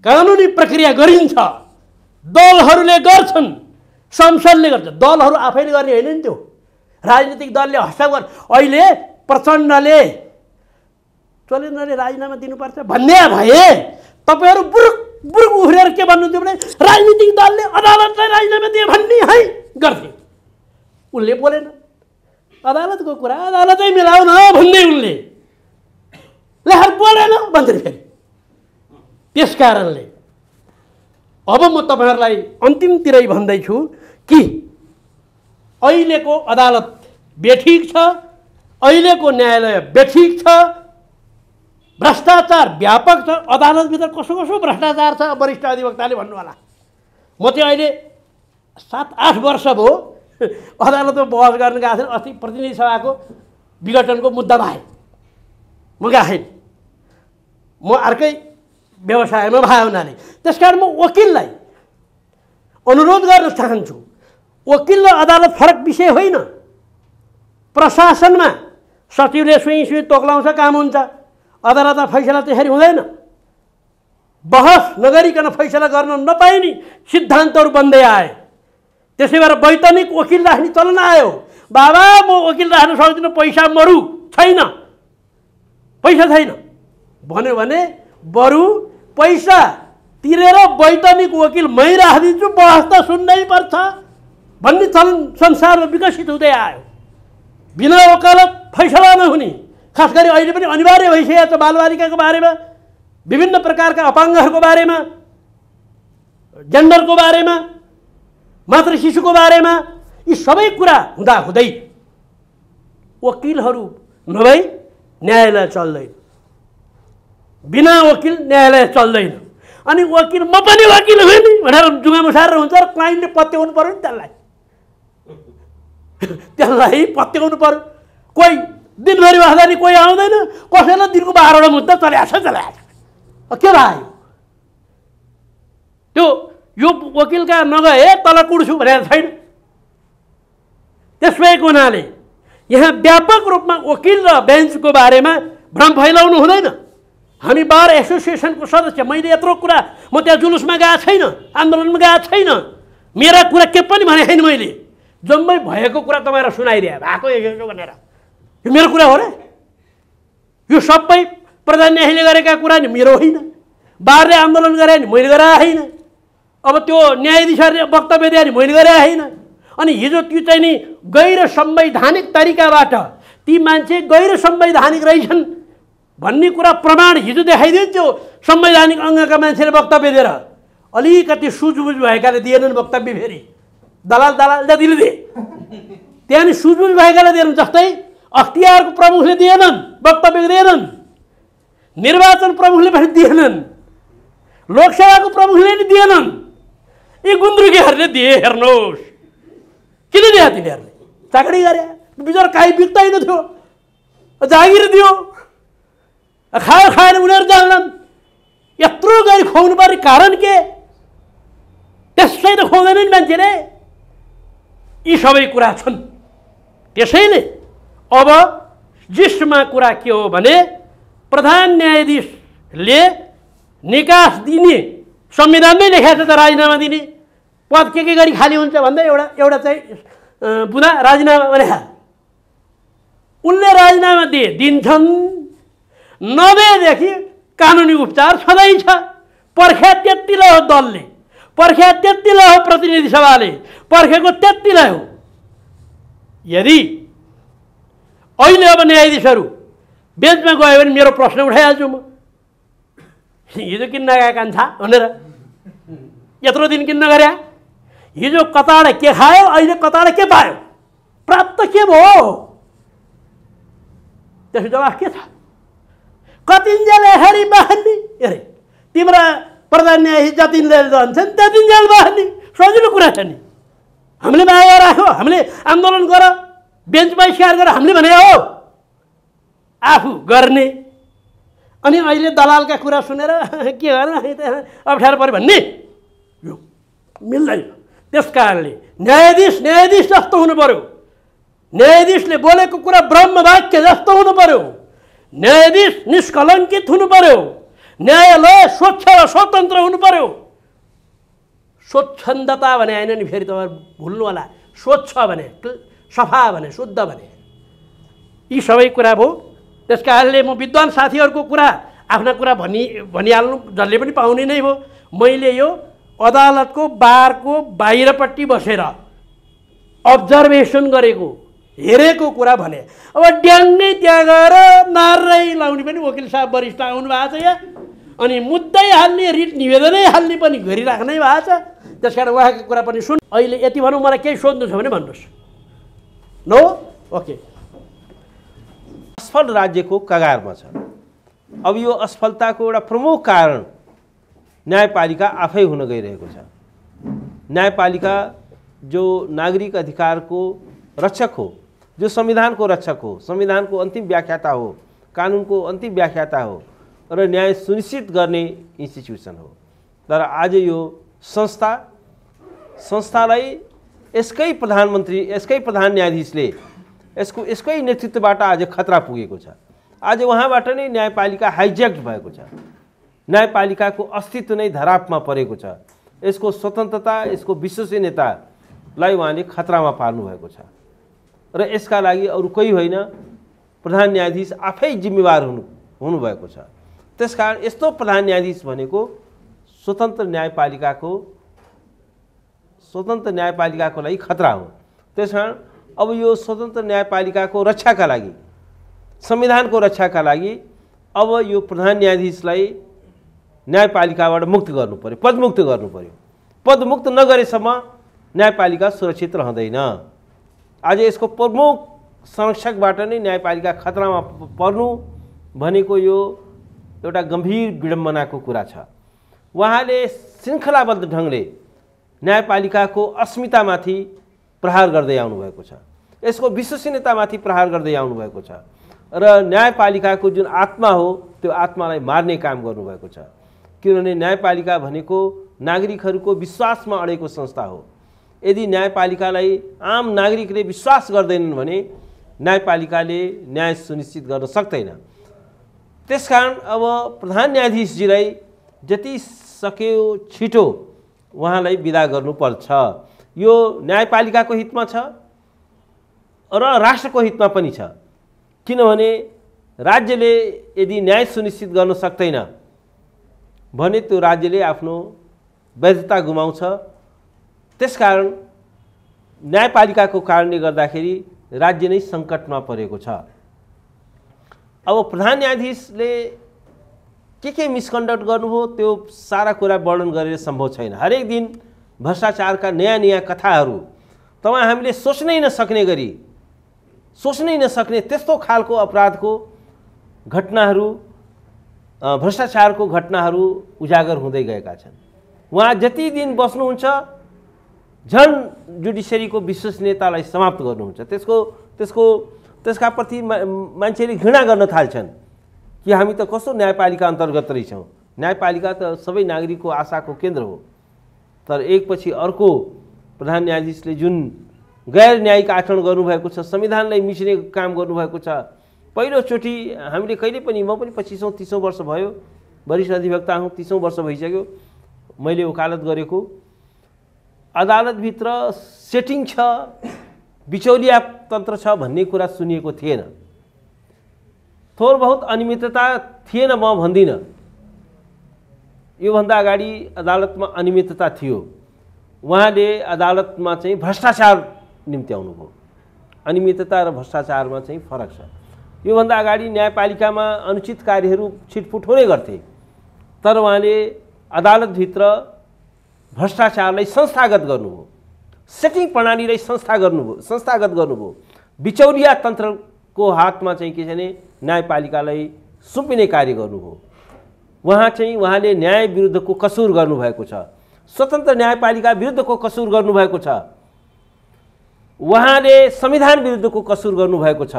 S1: कानुनी प्रक्रिया गरिन्छ। दलहरूले गर्छन्, संसदले गर्छ। दलहरू आफैले गर्ने होइन नि। त्यो राजनीतिक दलले हस्ताक्षर। अहिले प्रचण्डले चोलेन्द्रले राजीनामा दिनुपर्छ भन्ने भए तपाईँहरू बुरुक उफ्रेर के भन्नुहुन्थ्यो भने राजनीतिक दलले अदालतलाई राजीनामा दिए भन्ने है गर्थे। उनले बोलेन। अदालतको कुरा अदालतै मिलाउन भन्ने उनले लेखेर बोलेन भन्थे फेरि। त्यस कारणले अब म तपाईहरुलाई अन्तिमतिरै भन्दैछु कि अहिलेको अदालत बेठिक छ, अहिलेको न्यायालय बेठिक छ, भ्रष्टाचार व्यापक छ। अदालतभित्र कसो कसो भ्रष्टाचार छ वरिष्ठ अधिवक्ताले भन्नु होला। म चाहिँ अहिले 7-8 वर्ष भयो अदालतमा बहस गर्न गएको थिएँ। अस्ति प्रतिनिधि सभाको विघटनको मुद्दा भए म गएँ, म अर्कै व्यवसायमा भए हुनाले। त्यसकारण म वकिललाई अनुरोध गर्न चाहन्छु, वकिल र अदालत फरक विषय होइन। प्रशासनमा सचिवले सुई सुई तोक्लाउँछ काम हुन्छ, अदालतमा फैसला त्यसरी हुँदैन। बहस नगरिकन फैसला गर्न नपाइने सिद्धान्तहरू बन्दै आए। त्यसै भएर वैतनिक वकिल राख्ने चलन आयो। बाबा म वकिल राख्न सक्दिनँ, पैसा मरु छैन, पैसा छैन भन्यो भने बरु पैसा तिरेर वैतनिक वकिल मै राखिदिन्छु, बहस त सुन्नै पर्छ भन्ने चलन संसारमा विकसित हुँदै आयो। बिना वकालत फैसला नहुने, खास गरी अहिले पनि अनिवार्य भइसकेको छ। बालबालिकाको बारेमा, विभिन्न प्रकारका अपाङ्गहरूको बारेमा, जेन्डरको बारेमा, मातृ शिशुको बारेमा, यी सबै कुरा हुँदाहुँदै वकिलहरू नभई न्यायालय चल्दैन, बिना वकिल न्यायालय चल्दैन। अनि वकिल म पनि वकिल हुँ नि भनेर जुगा मुसारेर हुन्छ र क्लाइन्टले पत्याउनु पर्यो नि त्यसलाई पत्याउनु पर्यो। कोही दिनभरि बस्दा नि कोही आउँदैन, कसैलाई दिनको 12वटा मुद्दा चलाएको छ के भयो त्यो। यो वकिलका नगए तल कुड्छु भनेर छैन। त्यसभएको हुनाले यहाँ व्यापक रूपमा वकिल र बेन्चको बारेमा भ्रम फैलाउनु हुँदैन। हामी बार एसोसिएसनको सदस्य, मैले यत्रो कुरा, म त्यहाँ जुलुसमा गएको छैन, आन्दोलनमा गएको छैन, मेरा कुरा के पनि भने छैन। मैले जम्मै भएको कुरा तपाईँलाई सुनाइदिए भएको एक भनेर, यो मेरो कुरा हो र? यो सबै प्रधान न्यायाधीशले गरेका कुरा नि मेरो होइन, बारले आन्दोलन गरे नि मैले गराएको होइन, अब त्यो न्यायाधीशहरूले वक्तव्य दिए नि मैले गराएको होइन। अनि हिजो त्यो चाहिँ नि गैर संवैधानिक तरिकाबाट ती मान्छे गैर संवैधानिक रहेछन् भन्ने कुरा प्रमाण हिजो देखाइदिन्थ्यो। संवैधानिक अङ्गका मान्छेले वक्तव्य दिएर अलिकति सुझबुझ भएकाले दिएनन् वक्तव्य, फेरि दलाल जातिले दिए, त्यहाँ नि सुझबुझ भएकाले दिएनन्। जस्तै अख्तियारको प्रमुखले दिएनन्, वक्तव्य दिएनन्, निर्वाचन प्रमुखले पनि दिएनन्, लोकसभाको प्रमुखले नि दिएनन्, यी गुन्द्रुकेहरूले दिए। हेर्नुहोस् किन दिए तिनीहरूले? चाकरी गरे, बिचरा काहीँ बिक्दैन थियो, जागिर दियो, खायो खाएन उनीहरू जान्दैनन्। यत्रो गरी खुवाउनु पर्ने कारण के? त्यसै त खुवाउँदैन नि मान्छेले। यी सबै कुरा छन्। त्यसैले अब जिस्मा कुरा के हो भने प्रधान न्यायाधीशले निकास दिने संविधानमै लेखेको छ त, राजीनामा दिने पद के गरी खाली हुन्छ भन्दा एउटा चाहिँ बुधा राजीनामा भने उनले राजीनामा दिन्छन्। नदिएदेखि कानुनी उपचार छँदैछ। पर्ख्या त्यतिलाई हो दलले, पर्ख्या त्यतिलाई हो प्रतिनिधि सभाले, पर्खेको त्यतिलाई हो। यदि अहिले अब न्यायाधीशहरू बेन्चमा गयो भने मेरो प्रश्न उठाइहाल्छु म, हिजो किन नगएका कान्छा भनेर, यत्रो दिन किन नगर्या, हिजो कताडे के खायो, अहिले कताडे के पायो, प्राप्त के भयो? त्यसको जवाफ के छ? कतिन्जेल हेरी बहनी अरे तिम्रा प्रधान न्यायाधीश जतिन्जेल जान्छन् त्यतिन्जेल बहनी, सजिलो कुरा छ नि। हामीले माया राख्यो, हामीले आन्दोलन गर, बेन्चमा स्वीकार गर हामीले भने हो, आफू गर्ने। अनि अहिले दलालका कुरा सुनेर के गर्न अप्ठ्यारो पऱ्यो भन्ने यो मिल्दैन। त्यस कारणले न्यायाधीश जस्तो हुनु पर्यो, न्यायाधीशले बोलेको कुरा ब्रह्मवाक्य जस्तो हुनु पर्यो, न्यायाधीश निष्कलङ्कित हुनु पर्यो, न्यायालय स्वच्छ र स्वतन्त्र हुनु पर्यो। स्वच्छन्दता भने होइन नि, फेरि तपाईँ भुल्नु होला, स्वच्छ भने सफा भने शुद्ध भने, यी सबै कुरा भयो। त्यस कारणले म विद्वान साथीहरूको कुरा आफ्ना कुरा भनिहाल्नु जसले पनि पाउने नै भयो। मैले यो अदालतको बारको बाहिरपट्टि बसेर अब्जर्भेसन गरेको हेरेको कुरा भने। अब ड्याङ्गै त्यहाँ गएर नारै लाउने पनि वकिल साहब वरिष्ठ आउनु भएको छ यहाँ, अनि मुद्दै हाल्ने रिट निवेदनै हाल्ने पनि गरिराख्नै भएको छ। त्यस कारण उहाँको कुरा पनि सुन। अहिले यति भनौँ, मलाई केही सोध्नु छ भने भन्नुहोस्। नो? ओके।
S2: असफल राज्यको कगारमा छ। अब यो असफलताको एउटा प्रमुख कारण न्यायपालिका आफै हुन गइरहेको छ। न्यायपालिका जो नागरिक अधिकारको रक्षक हो, जो संविधानको रक्षक हो, संविधानको अन्तिम व्याख्याता हो, कानुनको अन्तिम व्याख्याता हो र न्याय सुनिश्चित गर्ने इन्स्टिट्युसन हो। तर आज यो संस्थालाई यसकै प्रधानमन्त्री, यसकै प्रधान न्यायाधीशले यसकै नेतृत्वबाट आज खतरा पुगेको छ। आज उहाँबाट नै न्यायपालिका हाइज्याक्ट भएको छ। न्यायपालिकाको अस्तित्व नै धरापमा परेको छ। यसको स्वतन्त्रता, यसको विश्वसनीयतालाई उहाँले खतरामा पार्नु भएको छ र यसका लागि अरू कोही होइन, प्रधान न्यायाधीश आफै जिम्मेवार हुनुभएको छ। त्यसकारण यस्तो प्रधान न्यायाधीश भनेको स्वतन्त्र न्यायपालिकाको लागि खतरा हो। त्यसकारण अब यो स्वतन्त्र न्यायपालिकाको रक्षाका लागि, संविधानको रक्षाका लागि अब यो प्रधान न्यायाधीशलाई न्यायपालिकाबाट मुक्त गर्नु पर्यो, पदमुक्त गर्नु पर्यो। पदमुक्त नगरेसम्म न्यायपालिका सुरक्षित रहँदैन। आज यसको प्रमुख संरक्षकबाट नै न्यायपालिका खतरामा पर्नु भनेको यो एउटा गम्भीर विडम्बनाको कुरा छ। उहाँले श्रृङ्खलाबद्ध ढङ्गले न्यायपालिकाको अस्मितामाथि प्रहार गर्दै आउनुभएको छ, यसको विश्वसनीयतामाथि प्रहार गर्दै आउनुभएको छ र न्यायपालिकाको जुन आत्मा हो त्यो आत्मालाई मार्ने काम गर्नुभएको छ। किनभने न्यायपालिका भनेको नागरिकहरूको विश्वासमा अडेको संस्था हो। यदि न्यायपालिकालाई आम नागरिकले विश्वास गर्दैनन् भने न्यायपालिकाले न्याय सुनिश्चित गर्न सक्दैन। त्यसकारण अब प्रधान न्यायाधीशजीलाई जति सक्यो छिटो उहाँलाई बिदा गर्नुपर्छ। यो न्यायपालिकाको हितमा छ र राष्ट्रको हितमा पनि छ। किनभने राज्यले यदि न्याय सुनिश्चित गर्न सक्दैन भने त्यो राज्यले आफ्नो वैधता गुमाउँछ। त्यसकारण न्यायपालिकाको कारणले गर्दाखेरि राज्य नै सङ्कटमा परेको छ। अब प्रधान न्यायाधीशले के मिसकन्डक्ट गर्नुभयो त्यो सारा कुरा वर्णन गरेर सम्भव छैन। हरेक दिन भ्रष्टाचारका नयाँ कथाहरू तपाईँ हामीले सोच्नै नसक्ने त्यस्तो खालको अपराधको घटनाहरू, भ्रष्टाचारको घटनाहरू उजागर हुँदै गएका छन्। उहाँ जति दिन बस्नुहुन्छ झन् जुडिसियरीको विश्वसनीयतालाई समाप्त गर्नुहुन्छ। त्यसका प्रति मान्छेले घृणा गर्न थाल्छन् कि हामी त कस्तो न्यायपालिका अन्तर्गत रहेछौँ। न्यायपालिका त सबै नागरिकको आशाको केन्द्र हो। तर एकपछि अर्को प्रधान न्यायाधीशले जुन गैर न्यायिक आचरण गर्नुभएको छ, संविधानलाई मिच्ने काम गर्नुभएको छ। पहिलोचोटि हामीले कहिले पनि, म पनि 25औं-30औं वर्ष भयो, वरिष्ठ अधिवक्ता हुँ, 30औं वर्ष भइसक्यो मैले वकालत गरेको। अदालतभित्र सेटिङ छ, बिचौलिया तन्त्र छ भन्ने कुरा सुनिएको थिएन। थोर बहुत अनियमितता थिएन म भन्दिनँ, योभन्दा अगाडि अदालतमा अनियमितता थियो। उहाँले अदालतमा चाहिँ भ्रष्टाचार निम्ति आउनुभयो। अनियमितता र भ्रष्टाचारमा चाहिँ फरक छ। योभन्दा अगाडि न्यायपालिकामा अनुचित कार्यहरू छिटफुट हुने गर्थे, तर उहाँले अदालतभित्र भ्रष्टाचारलाई संस्थागत गर्नुभयो, सेटिङ प्रणालीलाई संस्थागत गर्नुभयो। बिचौलिया तन्त्रको हातमा चाहिँ के छ भने न्यायपालिकालाई सुम्पिने कार्य गर्नुभयो। उहाँले न्याय विरुद्धको कसुर गर्नुभएको छ, स्वतन्त्र न्यायपालिका विरुद्धको कसुर गर्नुभएको छ, उहाँले संविधान विरुद्धको कसुर गर्नुभएको छ।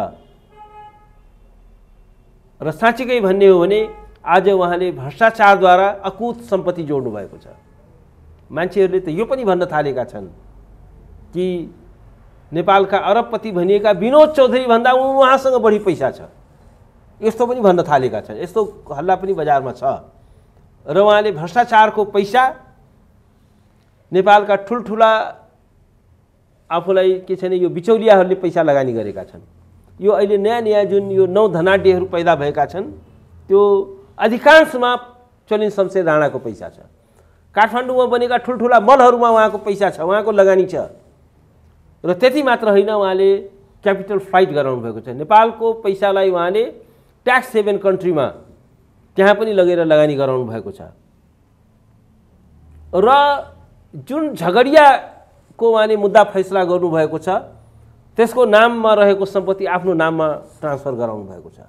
S2: र साँच्चीकै भन्ने हो भने आज उहाँले भ्रष्टाचारद्वारा अकुत सम्पत्ति जोड्नु भएको छ। मान्छेहरूले त यो पनि भन्न थालेका छन् कि नेपालका अरबपति भनिएका विनोद चौधरी भन्दा उहाँसँग बढी पैसा छ, यस्तो पनि भन्न थालेका छन्। यस्तो हल्ला पनि बजारमा छ। र उहाँले भ्रष्टाचारको पैसा नेपालका ठुल्ठुला आफूलाई के छ भने यो बिचौलियाहरूले पैसा लगानी गरेका छन्। यो अहिले नयाँ जुन यो 9 धनाढ्यहरू पैदा भएका छन् त्यो अधिकांशमा चलिन शमशेर राणाको पैसा छ। काठमाडौँमा बनेका ठुल्ठुला मलहरूमा उहाँको पैसा छ, उहाँको लगानी छ। र त्यति मात्र होइन, उहाँले क्यापिटल फ्लाइट गराउनु भएको छ। नेपालको पैसालाई उहाँले ट्याक्स हेभन कन्ट्रीमा त्यहाँ पनि लगेर लगानी गराउनु भएको छ र जुन झगडियाको उहाँले मुद्दा फैसला गर्नुभएको छ त्यसको नाममा रहेको सम्पत्ति आफ्नो नाममा ट्रान्सफर गराउनु भएको छ।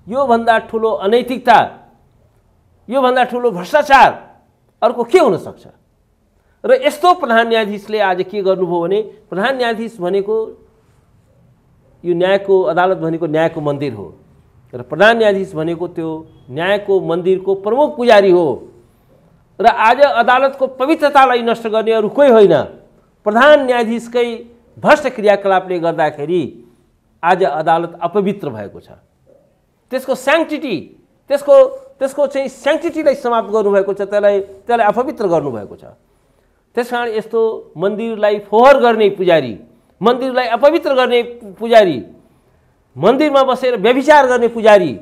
S2: योभन्दा ठुलो अनैतिकता, योभन्दा ठुलो भ्रष्टाचार अर्को के हुन सक्छ? र यस्तो प्रधान न्यायाधीशले आज के गर्नुभयो भने, प्रधान न्यायाधीश भनेको यो न्यायको अदालत भनेको न्यायको मन्दिर हो र प्रधान न्यायाधीश भनेको त्यो न्यायको मन्दिरको प्रमुख पुजारी हो र आज अदालतको पवित्रतालाई नष्ट गर्ने अरू कोही होइन, प्रधान न्यायाधीशकै भ्रष्ट क्रियाकलापले गर्दाखेरि आज अदालत अपवित्र भएको छ। त्यसको स्याङ्क्टिटी, त्यसको चाहिँ स्याङ्क्टिटीलाई समाप्त गर्नुभएको छ, त्यसलाई अपवित्र गर्नुभएको छ। त्यसकारण यस्तो मन्दिरलाई फोहोर गर्ने पुजारी, मन्दिरलाई अपवित्र गर्ने पुजारी, मन्दिरमा बसेर व्यभिचार गर्ने पुजारी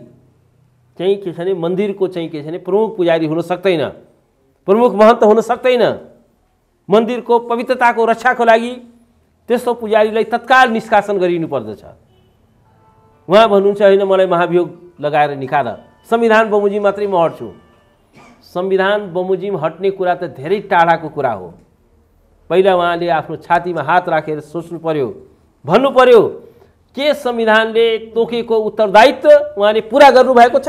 S2: चाहिँ के छ भने मन्दिरको चाहिँ के छ भने प्रमुख पुजारी हुन सक्दैन, प्रमुख महन्त हुन सक्दैन। मन्दिरको पवित्रताको रक्षाको लागि त्यस्तो पुजारीलाई तत्काल निष्कासन गरिनु पर्दछ। उहाँ भन्नुहुन्छ होइन मलाई महाभियोग लगाएर निकाल, संविधान बमोजिम मात्रै म हट्छु। संविधान बमोजिम हट्ने कुरा त धेरै टाढाको कुरा हो। पहिला उहाँले आफ्नो छातीमा हात राखेर सोच्नु पर्यो, भन्नु पर्यो के संविधानले तोकेको उत्तरदायित्व उहाँले पुरा गर्नुभएको छ?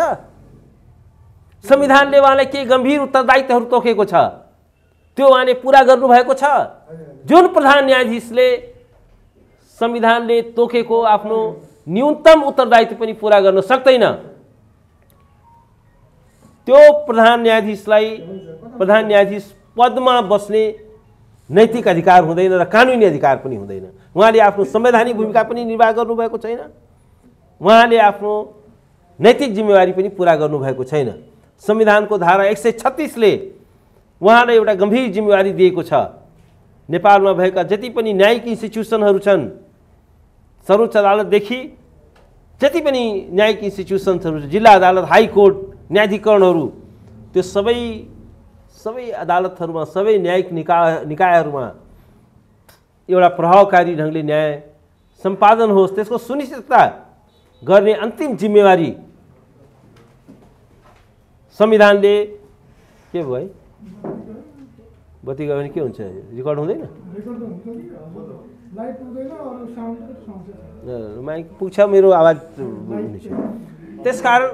S2: संविधानले उहाँलाई के गम्भीर उत्तरदायित्वहरू तोकेको छ त्यो उहाँले पुरा गर्नुभएको छ? जुन प्रधान न्यायाधीशले संविधानले तोकेको आफ्नो न्यूनतम उत्तरदायित्व पनि पुरा गर्न सक्दैन, त्यो प्रधान न्यायाधीश पदमा बस्ने नैतिक अधिकार हुँदैन र कानुनी अधिकार पनि हुँदैन। उहाँले आफ्नो संवैधानिक भूमिका पनि निर्वाह गर्नुभएको छैन, उहाँले आफ्नो नैतिक जिम्मेवारी पनि पुरा गर्नुभएको छैन। संविधानको धारा 136 ले उहाँलाई एउटा गम्भीर जिम्मेवारी दिएको छ। नेपालमा भएका जति पनि न्यायिक इन्स्टिट्युसनहरू छन्, सर्वोच्च अदालतदेखि जति पनि न्यायिक इन्स्टिट्युसन्सहरू, जिल्ला अदालत, हाइकोर्ट, न्यायाधिकरणहरू, त्यो सबै अदालतहरूमा, सबै न्यायिक निकायहरूमा एउटा प्रभावकारी ढङ्गले न्याय सम्पादन होस्, त्यसको सुनिश्चितता गर्ने अन्तिम जिम्मेवारी संविधानले के भयो है? बत्ती गयो भने के हुन्छ? रेकर्ड हुँदैन? माइक पुग्छ, मेरो आवाज हुनेछ। त्यसकारण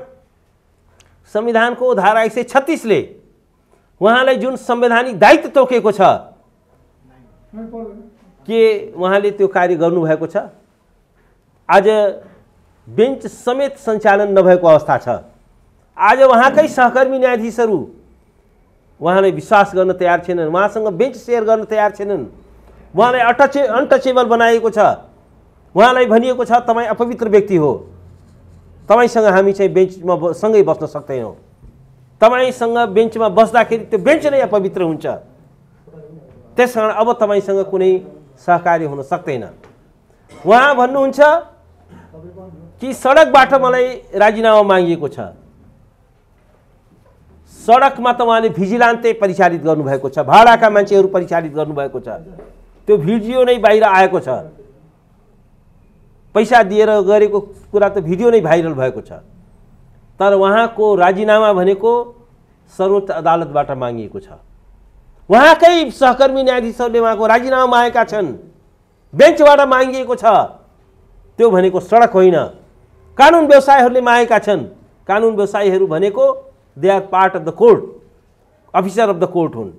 S2: संविधानको धारा 136 ले उहाँलाई जुन संवैधानिक दायित्व तोकेको छ के उहाँले त्यो कार्य गर्नुभएको छ? आज बेन्च समेत सञ्चालन नभएको अवस्था छ। आज उहाँकै सहकर्मी न्यायाधीशहरू उहाँलाई विश्वास गर्न तयार छैनन्, उहाँसँग बेन्च सेयर गर्न तयार छैनन्। उहाँलाई अनटचेबल बनाइएको छ। उहाँलाई भनिएको छ तपाईँ अपवित्र व्यक्ति हो, तपाईँसँग हामी चाहिँ बेन्चमा सँगै बस्न सक्दैनौँ, तपाईँसँग बेन्चमा बस्दाखेरि त्यो बेन्च नै अपवित्र हुन्छ, त्यसकारण अब तपाईँसँग कुनै सहकार्य हुन सक्दैन। उहाँ भन्नुहुन्छ कि सडकबाट मलाई राजीनामा मागिएको छ। सडकमा त उहाँले भिजिलान्ते परिचालित गर्नुभएको छ, भाडाका मान्छेहरू परिचालित गर्नुभएको छ, त्यो भिडियो नै बाहिर आएको छ। पैसा दिएर गरेको कुरा त भिडियो नै भाइरल भएको छ। तर उहाँको राजीनामा भनेको सर्वोच्च अदालतबाट मागिएको छ। उहाँकै सहकर्मी न्यायाधीशहरूले उहाँको राजीनामा मागेका छन्, बेन्चबाट मागिएको छ। त्यो भनेको सडक होइन, कानुन व्यवसायीहरूले मागेका छन्। कानुन व्यवसायीहरू भनेको they are part of the court, officer of the court हुन्,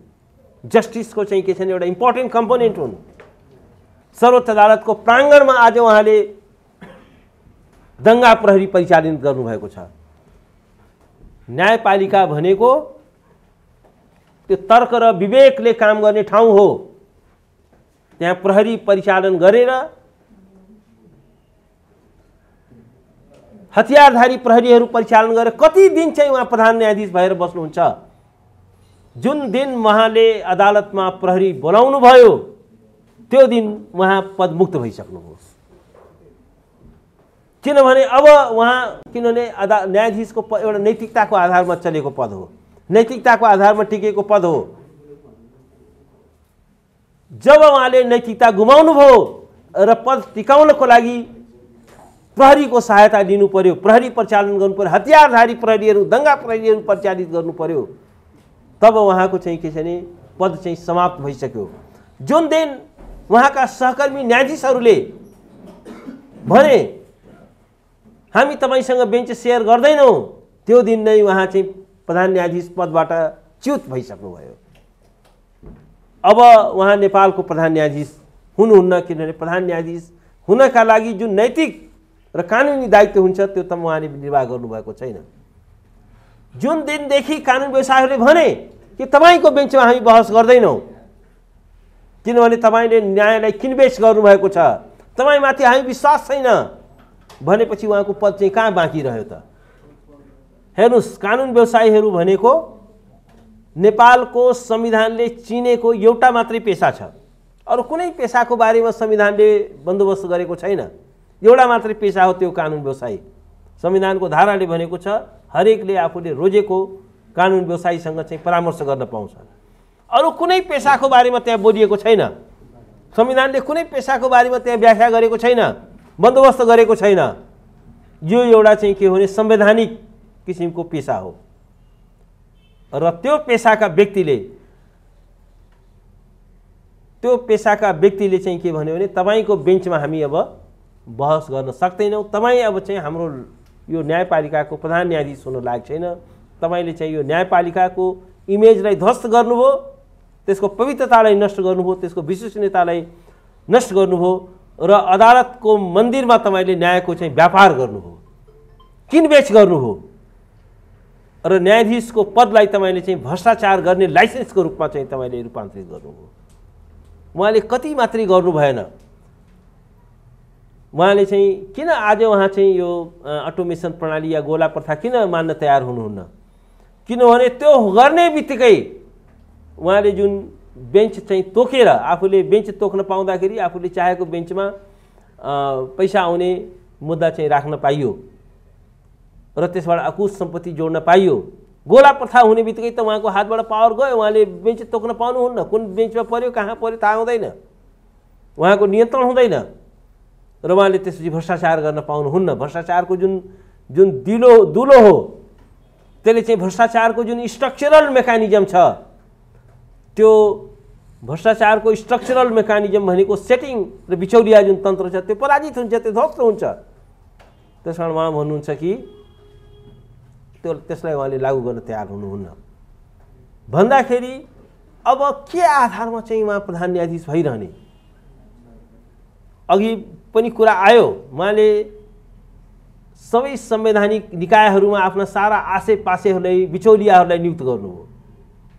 S2: जस्टिसको चाहिँ के छ भने एउटा इम्पोर्टेन्ट कम्पोनेन्ट हुन्। सर्वोच्च अदालतको प्राङ्गणमा आज उहाँले दङ्गा प्रहरी परिचालित गर्नुभएको छ। न्यायपालिका भनेको त्यो तर्क र विवेकले काम गर्ने ठाउँ हो। त्यहाँ प्रहरी परिचालन गरेर हतियारधारी प्रहरीहरू परिचालन गरेर कति दिन चाहिँ उहाँ प्रधान न्यायाधीश भएर बस्नुहुन्छ? जुन दिन उहाँले अदालतमा प्रहरी बोलाउनु भयो त्यो दिन उहाँ पदमुक्त भइसक्नुभयो। किनभने अब उहाँ न्यायाधीशको एउटा नैतिकताको आधारमा चलेको पद हो, नैतिकताको आधारमा टिकेको पद हो। जब उहाँले नैतिकता गुमाउनु भयो र पद टिकाउनको लागि प्रहरीको सहायता लिनु पर्यो, प्रहरी परिचालन गर्नु पर्यो, हतियारधारी प्रहरीहरू, दङ्गा प्रहरीहरू परिचालित गर्नु पर्यो, तब उहाँको चाहिँ के छ भने पद चाहिँ समाप्त भइसक्यो। जुन दिन उहाँका सहकर्मी न्यायाधीशहरूले भने हामी तपाईँसँग बेन्च सेयर गर्दैनौँ, त्यो दिन नै उहाँ चाहिँ प्रधान न्यायाधीश पदबाट च्युत भइसक्नुभयो। अब उहाँ नेपालको प्रधान न्यायाधीश हुनुहुन्न, किनभने प्रधान न्यायाधीश हुनका लागि जुन नैतिक र कानुनी दायित्व हुन्छ त्यो त उहाँले निर्वाह गर्नुभएको छैन। जुन दिनदेखि कानुन व्यवसायीहरूले भने कि तपाईँको बेन्चमा हामी बहस गर्दैनौँ किनभने तपाईँले न्यायलाई किनबेच गर्नुभएको छ, तपाईँमाथि हामी विश्वास छैन भनेपछि उहाँको पद चाहिँ कहाँ बाँकी रह्यो त? हेर्नुहोस्, कानुन व्यवसायीहरू भनेको नेपालको संविधानले चिनेको एउटा मात्रै पेसा छ, अरू कुनै पेसाको बारेमा संविधानले बन्दोबस्त गरेको छैन। एउटा मात्रै पेसा हो त्यो कानुन व्यवसायी। संविधानको धाराले भनेको छ हरेकले आफूले रोजेको कानुन व्यवसायीसँग चाहिँ परामर्श गर्न पाउँछ। अरू कुनै पेसाको बारेमा त्यहाँ बोलिएको छैन, संविधानले कुनै पेसाको बारेमा त्यहाँ व्याख्या गरेको छैन, बन्दोबस्त गरेको छैन। यो एउटा चाहिँ के हो भने संवैधानिक किसिमको पेसा हो र त्यो पेसाका व्यक्तिले चाहिँ के भन्यो भने तपाईँको बेन्चमा हामी अब बहस गर्न सक्दैनौँ, तपाईँ अब चाहिँ हाम्रो यो न्यायपालिकाको प्रधान न्यायाधीश हुन लायक छैन, तपाईँले चाहिँ यो न्यायपालिकाको इमेजलाई ध्वस्त गर्नुभयो, त्यसको पवित्रतालाई नष्ट गर्नुभयो, त्यसको विश्वसनीयतालाई नष्ट गर्नुभयो र अदालतको मन्दिरमा तपाईँले न्यायको चाहिँ व्यापार गर्नुभयो, किनबेच गर्नुभयो र न्यायाधीशको पदलाई तपाईँले चाहिँ भ्रष्टाचार गर्ने लाइसेन्सको रूपमा चाहिँ तपाईँले रूपान्तरित गर्नुभयो। उहाँले कति मात्रै गर्नु भएन। उहाँले चाहिँ किन आज उहाँ चाहिँ यो अटोमेसन प्रणाली या गोला प्रथा किन मान्न तयार हुनुहुन्न? किनभने त्यो गर्ने बित्तिकै उहाँले जुन बेन्च चाहिँ तोकेर आफूले बेन्च तोक्न पाउँदाखेरि आफूले चाहेको बेन्चमा पैसा आउने मुद्दा चाहिँ राख्न पाइयो र त्यसबाट अकुश सम्पत्ति जोड्न पाइयो। गोला प्रथा हुने बित्तिकै त उहाँको हातबाट पावर गयो, उहाँले बेन्च तोक्न पाउनुहुन्न, कुन बेन्चमा पर्यो कहाँ पर्यो थाहा हुँदैन, उहाँको नियन्त्रण हुँदैन र उहाँले त्यसपछि भ्रष्टाचार गर्न पाउनुहुन्न। भ्रष्टाचारको जुन दुलो हो त्यसले चाहिँ भ्रष्टाचारको जुन स्ट्रक्चरल मेकानिजम छ त्यो भ्रष्टाचारको स्ट्रक्चरल मेकानिजम भनेको सेटिङ र बिचौलिया जुन तन्त्र छ त्यो पराजित हुन्छ, त्यो ध्वस्त हुन्छ। त्यस कारण उहाँ भन्नुहुन्छ कि त्यसलाई उहाँले लागू गर्न तयार हुनुहुन्न। भन्दाखेरि अब के आधारमा चाहिँ उहाँ प्रधान न्यायाधीश भइरहने? अघि पनि कुरा आयो, उहाँले सबै संवैधानिक निकायहरूमा आफ्ना सारा आसेपासेहरूलाई बिचौलियाहरूलाई नियुक्त गर्नुभयो।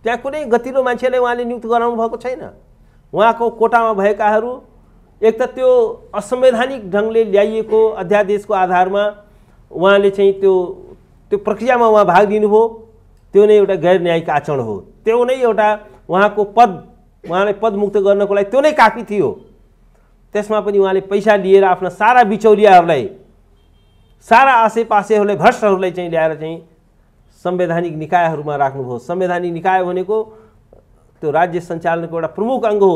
S2: त्यहाँ कुनै गतिलो मान्छेलाई उहाँले नियुक्त गराउनु भएको छैन। उहाँको कोटामा भएकाहरू एक त त्यो असंवैधानिक ढङ्गले ल्याइएको अध्यादेशको आधारमा उहाँले चाहिँ त्यो प्रक्रियामा उहाँ भाग लिनुभयो, त्यो नै एउटा गैर न्यायिक आचरण हो। त्यो नै एउटा उहाँलाई पदमुक्त गर्नको लागि त्यो नै काफी थियो। त्यसमा पनि उहाँले पैसा लिएर आफ्ना सारा बिचौलियाहरूलाई, सारा आसेपासेहरूलाई, भ्रष्टहरूलाई चाहिँ ल्याएर चाहिँ संवैधानिक निकायहरूमा राख्नुभयो। संवैधानिक निकाय भनेको त्यो राज्य सञ्चालनको एउटा प्रमुख अङ्ग हो,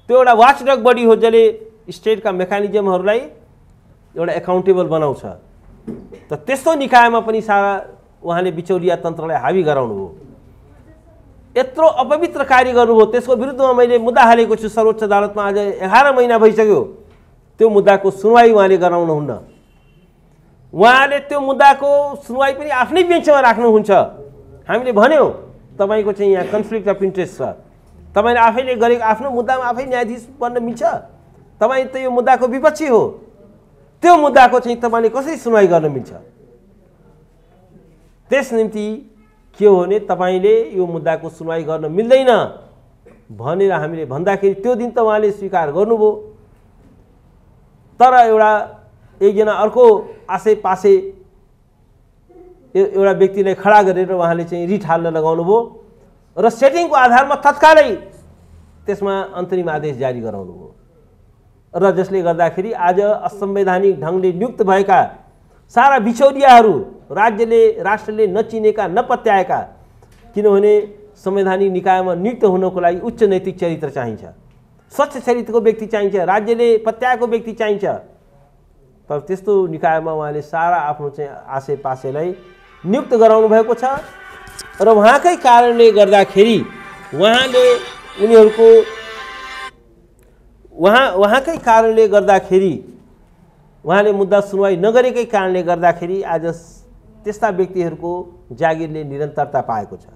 S2: त्यो एउटा वाचडग बडी हो जसले स्टेटका मेकानिजमहरूलाई एउटा एकाउन्टेबल बनाउँछ। त त्यस्तो निकायमा पनि सारा उहाँले बिचौलिया तन्त्रलाई हावी गराउनु भयो, यत्रो अपवित्र कार्य गर्नुभयो। त्यसको विरुद्धमा मैले मुद्दा हालेको छु सर्वोच्च अदालतमा। आज 11 महिना भइसक्यो त्यो मुद्दाको सुनवाई उहाँले गराउनुहुन्न। उहाँले त्यो मुद्दाको सुनवाई पनि आफ्नै बेन्चमा राख्नुहुन्छ। हामीले भन्यौँ तपाईँको चाहिँ यहाँ कन्फ्लिक्ट अफ इन्ट्रेस्ट छ, तपाईँले आफैले गरेको आफ्नो मुद्दामा आफै न्यायाधीश बन्न मिल्छ? तपाईँ त यो मुद्दाको विपक्षी हो, त्यो मुद्दाको चाहिँ तपाईँले कसरी सुनवाई गर्न मिल्छ? त्यस निम्ति के हो भने तपाईँले यो मुद्दाको सुनवाई गर्न मिल्दैन भनेर हामीले भन्दाखेरि त्यो दिन त उहाँले स्वीकार गर्नुभयो। तर एकजना अर्को आसेपासे एउटा व्यक्तिलाई खडा गरेर उहाँले चाहिँ रिट हाल्न लगाउनु भयो र सेटिङको आधारमा तत्कालै त्यसमा अन्तरिम आदेश जारी गराउनु भयो र जसले गर्दाखेरि आज असंवैधानिक ढङ्गले नियुक्त भएका सारा बिचौलियाहरू, राष्ट्रले नचिनेका, नपत्याएका, किनभने संवैधानिक निकायमा नियुक्त हुनको लागि उच्च नैतिक चरित्र चाहिन्छ, स्वच्छ चरित्रको व्यक्ति चाहिन्छ, राज्यले पत्याएको व्यक्ति चाहिन्छ। तर त्यस्तो निकायमा उहाँले सारा आफ्नो चाहिँ आसेपासेलाई नियुक्त गराउनु भएको छ र उहाँकै कारणले गर्दाखेरि उहाँले उनीहरूको उहाँकै कारणले गर्दाखेरि उहाँले मुद्दा सुनवाई नगरेकै कारणले गर्दाखेरि आज त्यस्ता व्यक्तिहरूको जागिरले निरन्तरता पाएको छ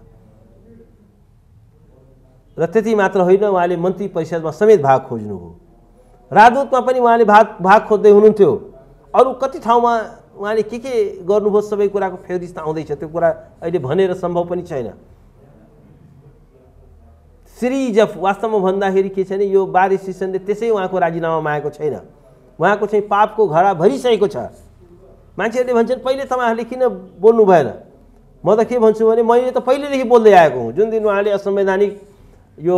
S2: र त्यति मात्र होइन उहाँले मन्त्री परिषदमा समेत भाग खोज्नुभयो राजदूतमा पनि उहाँले भाग खोज्दै हुनुहुन्थ्यो अरू कति ठाउँमा उहाँले के गर्नुभयो सबै कुराको फेरिस्त आउँदैछ त्यो कुरा अहिले भनेर सम्भव पनि छैन सिरिज अफ वास्तवमा भन्दाखेरि के छैन यो बार एसोसिएसनले त्यसै उहाँको राजीनामा मागेको छैन उहाँको चाहिँ पापको घडा भरिसकेको छ मान्छेहरूले भन्छन् पहिले तपाईँहरूले किन बोल्नु भएन म त के भन्छु भने मैले त पहिलेदेखि बोल्दै आएको हुँ जुन दिन उहाँले असंवैधानिक यो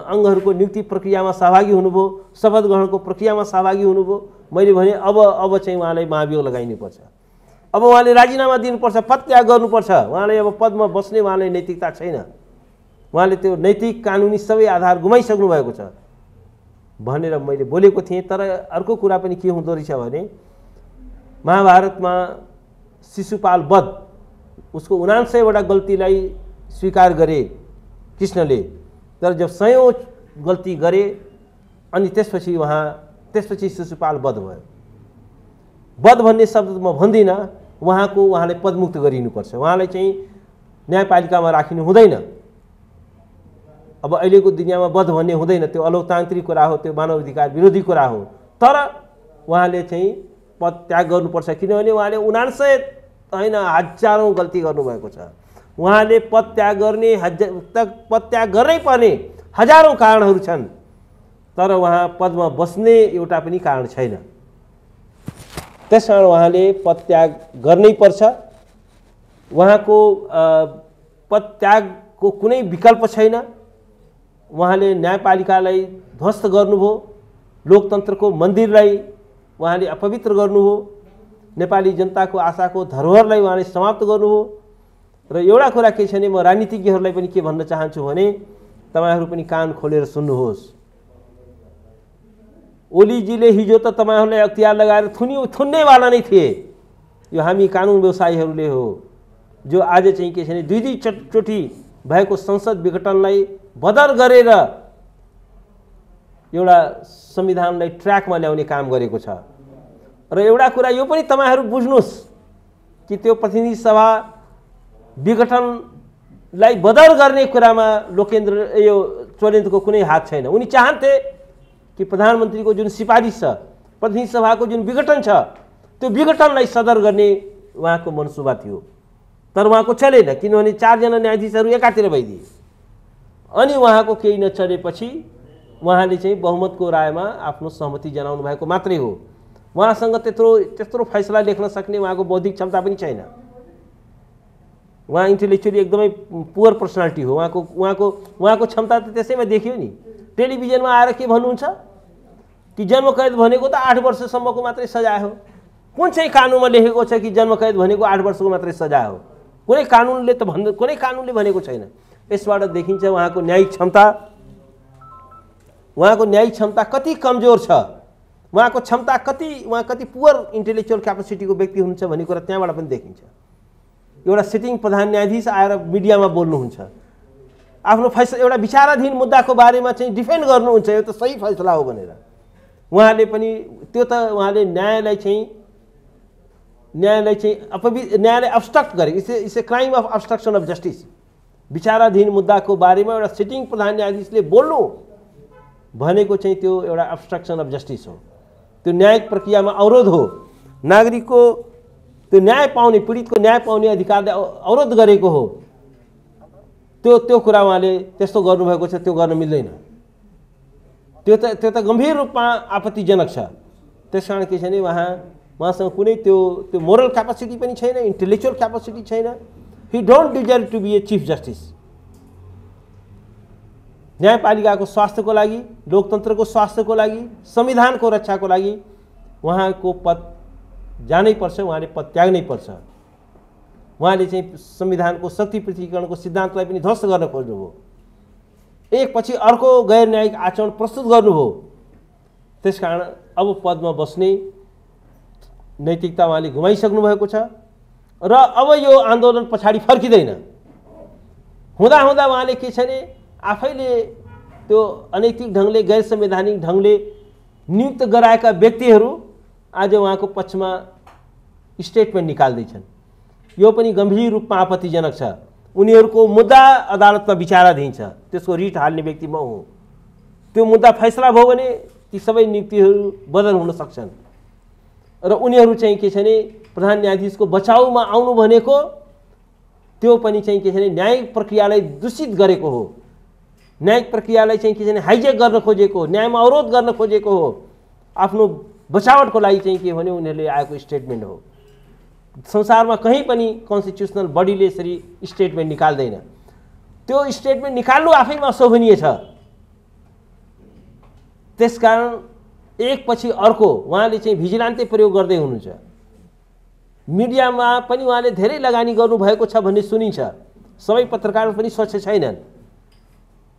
S2: अङ्गहरूको नियुक्ति प्रक्रियामा सहभागी हुनुभयो शपथ ग्रहणको प्रक्रियामा सहभागी हुनुभयो मैले भने अब चाहिँ उहाँलाई महाभियोग लगाइनुपर्छ अब उहाँले राजीनामा दिनुपर्छ पदत्याग गर्नुपर्छ उहाँलाई अब पदमा बस्ने उहाँलाई नैतिकता छैन उहाँले त्यो नैतिक कानुनी सबै आधार गुमाइसक्नु भएको छ भनेर मैले बोलेको थिएँ तर अर्को कुरा पनि के हुँदो रहेछ भने महाभारतमा शिशुपाल वध उसको 99वटा गल्तीलाई स्वीकार गरे कृष्णले तर जब 100औं गल्ती गरे अनि त्यसपछि शिशुपाल वध भयो वध भन्ने शब्द म भन्दिनँ उहाँलाई पदमुक्त गरिनुपर्छ उहाँलाई चाहिँ न्यायपालिकामा राखिनु हुँदैन अब अहिलेको दुनियाँमा वध भन्ने हुँदैन त्यो अलोकतान्त्रिक कुरा हो त्यो मानव अधिकार विरोधी कुरा हो तर उहाँले चाहिँ पद त्याग गर्नुपर्छ किनभने उहाँले 99 होइन हजारौं गल्ती गर्नुभएको छ उहाँले पद त्याग गर्नै पर्ने हजारौं कारणहरू छन् तर उहाँ पदमा बस्ने एउटा पनि कारण छैन त्यसकारण उहाँले पद त्याग गर्नै पर्छ उहाँको पद त्यागको कुनै विकल्प छैन उहाँले न्यायपालिकालाई ध्वस्त गर्नुभयो लोकतन्त्रको मन्दिरलाई उहाँले अपवित्र गर्नुभयो नेपाली जनताको आशाको धरोहरलाई उहाँले समाप्त गर्नुभयो र एउटा कुरा के छ भने म राजनीतिज्ञहरूलाई पनि के भन्न चाहन्छु भने तपाईहरु पनि कान खोलेर सुन्नुहोस् ओलीजीले हिजो त तपाईहरुलाई अख्तियार लगाएर थुन्नेवाला नै थिए यो हामी कानुन व्यवसायीहरूले हो जो आज चाहिँ के छ भने दुई चोटि भएको संसद विघटनलाई बदर गरेर एउटा संविधानलाई ट्र्याकमा ल्याउने काम गरेको छ र एउटा कुरा यो पनि तपाईहरु बुझ्नुस् कि त्यो प्रतिनिधि सभा विघटनलाई बदर गर्ने कुरामा लोकेन्द्र यो चोलेन्द्रको कुनै हात छैन उनी चाहन्थे कि प्रधानमन्त्रीको जुन सिफारिस छ प्रतिनिधि सभाको जुन विघटन छ त्यो विघटनलाई सदर गर्ने उहाँको मनसुबा थियो तर उहाँको चलेन किनभने 4 जना न्यायाधीशहरू एकातिर भइदिए अनि उहाँको केही नचलेपछि उहाँले चाहिँ बहुमतको रायमा आफ्नो सहमति जनाउनु भएको मात्रै हो उहाँसँग त्यत्रो फैसला लेख्न सक्ने उहाँको बौद्धिक क्षमता पनि छैन उहाँ इन्टेलेक्चुअली एकदमै पुअर पर्सनालिटी हो उहाँको क्षमता त त्यसैमा देखियो नि टेलिभिजनमा आएर के भन्नुहुन्छ कि जन्मकैद भनेको त 8 वर्षसम्मको मात्रै सजाय हो कुन चाहिँ कानुनमा लेखेको छ कि जन्मकैद भनेको 8 वर्षको मात्रै सजाय हो कुनै कानुनले भनेको छैन यसबाट देखिन्छ उहाँको न्यायिक क्षमता कति कमजोर छ उहाँ कति पुअर इन्टेलेक्चुअल क्यापेसिटीको व्यक्ति हुनुहुन्छ भन्ने कुरा त्यहाँबाट पनि देखिन्छ एउटा सिटिङ प्रधान न्यायाधीश आएर मिडियामा बोल्नुहुन्छ आफ्नो फैसला एउटा विचाराधीन मुद्दाको बारेमा चाहिँ डिफेन्ड गर्नुहुन्छ यो त सही फैसला हो भनेर उहाँले पनि त्यो त उहाँले न्यायलाई अब्स्ट्रक्ट गरे it's a crime of obstruction of justice विचाराधीन मुद्दाको बारेमा एउटा सिटिङ प्रधान न्यायाधीशले बोल्नु भनेको चाहिँ त्यो एउटा अब्स्ट्रक्सन अफ जस्टिस हो त्यो न्यायिक प्रक्रियामा अवरोध हो नागरिकको त्यो न्याय पाउने पीडितको न्याय पाउने अधिकारले अवरोध गरेको हो त्यो कुरा उहाँले त्यस्तो गर्नुभएको छ त्यो गर्न मिल्दैन त्यो त गम्भीर रूपमा आपत्तिजनक छ त्यसकारण के छ भने उहाँसँग कुनै त्यो मोरल क्यापेसिटी पनि छैन इन्टेलेक्चुअल क्यापेसिटी छैन he don't deserve to be a chief justice न्यायपालिकाको स्वास्थ्यको लागि लोकतन्त्रको स्वास्थ्यको लागि संविधानको रक्षाको लागि उहाँको पद जानै पर्छ उहाँले पद त्याग्नै पर्छ उहाँले चाहिँ संविधानको शक्ति पृथकीकरणको सिद्धान्तलाई पनि ध्वस्त गर्न खोज्नुभयो एकपछि अर्को गैर न्यायिक आचरण प्रस्तुत गर्नुभयो त्यसकारण अब पदमा बस्ने नैतिकता उहाँले गुमाइसक्नु भएको छ र अब यो आन्दोलन पछाडि फर्किँदैन। हुँदा हुँदा उहाँले के छ भने आफैले त्यो अनैतिक ढङ्गले गैर संवैधानिक ढङ्गले नियुक्त गराएका व्यक्तिहरू आज उहाँको पक्षमा स्टेटमेन्ट निकाल्दैछन्। यो पनि गम्भीर रूपमा आपत्तिजनक छ। उनीहरूको मुद्दा अदालतमा विचाराधीन छ, त्यसको रिट हाल्ने व्यक्ति म हुँ। त्यो मुद्दा फैसला भयो भने ती सबै नियुक्तिहरू बदल हुन सक्छन् र उनीहरू चाहिँ के छ भने प्रधान न्यायाधीशको बचाउमा आउनु भनेको त्यो पनि चाहिँ के छ भने न्यायिक प्रक्रियालाई दूषित गरेको हो, न्यायिक प्रक्रियालाई चाहिँ के छ भने हाइजेक गर्न खोजेको हो, न्यायमा अवरोध गर्न खोजेको हो। आफ्नो बचावटको लागि चाहिँ के भने उनीहरूले आएको स्टेटमेन्ट हो। संसारमा कहीँ पनि कन्स्टिट्युसनल बडीले यसरी स्टेटमेन्ट निकाल्दैन। त्यो स्टेटमेन्ट निकाल्नु आफैमा अशोभनीय छ। त्यसकारण एकपछि अर्को उहाँले चाहिँ भिजिलान्ते प्रयोग गर्दै हुनुहुन्छ। मिडियामा पनि उहाँले धेरै लगानी गर्नुभएको छ भन्ने सुनिन्छ। सबै पत्रकारहरू पनि स्वच्छ छैनन्,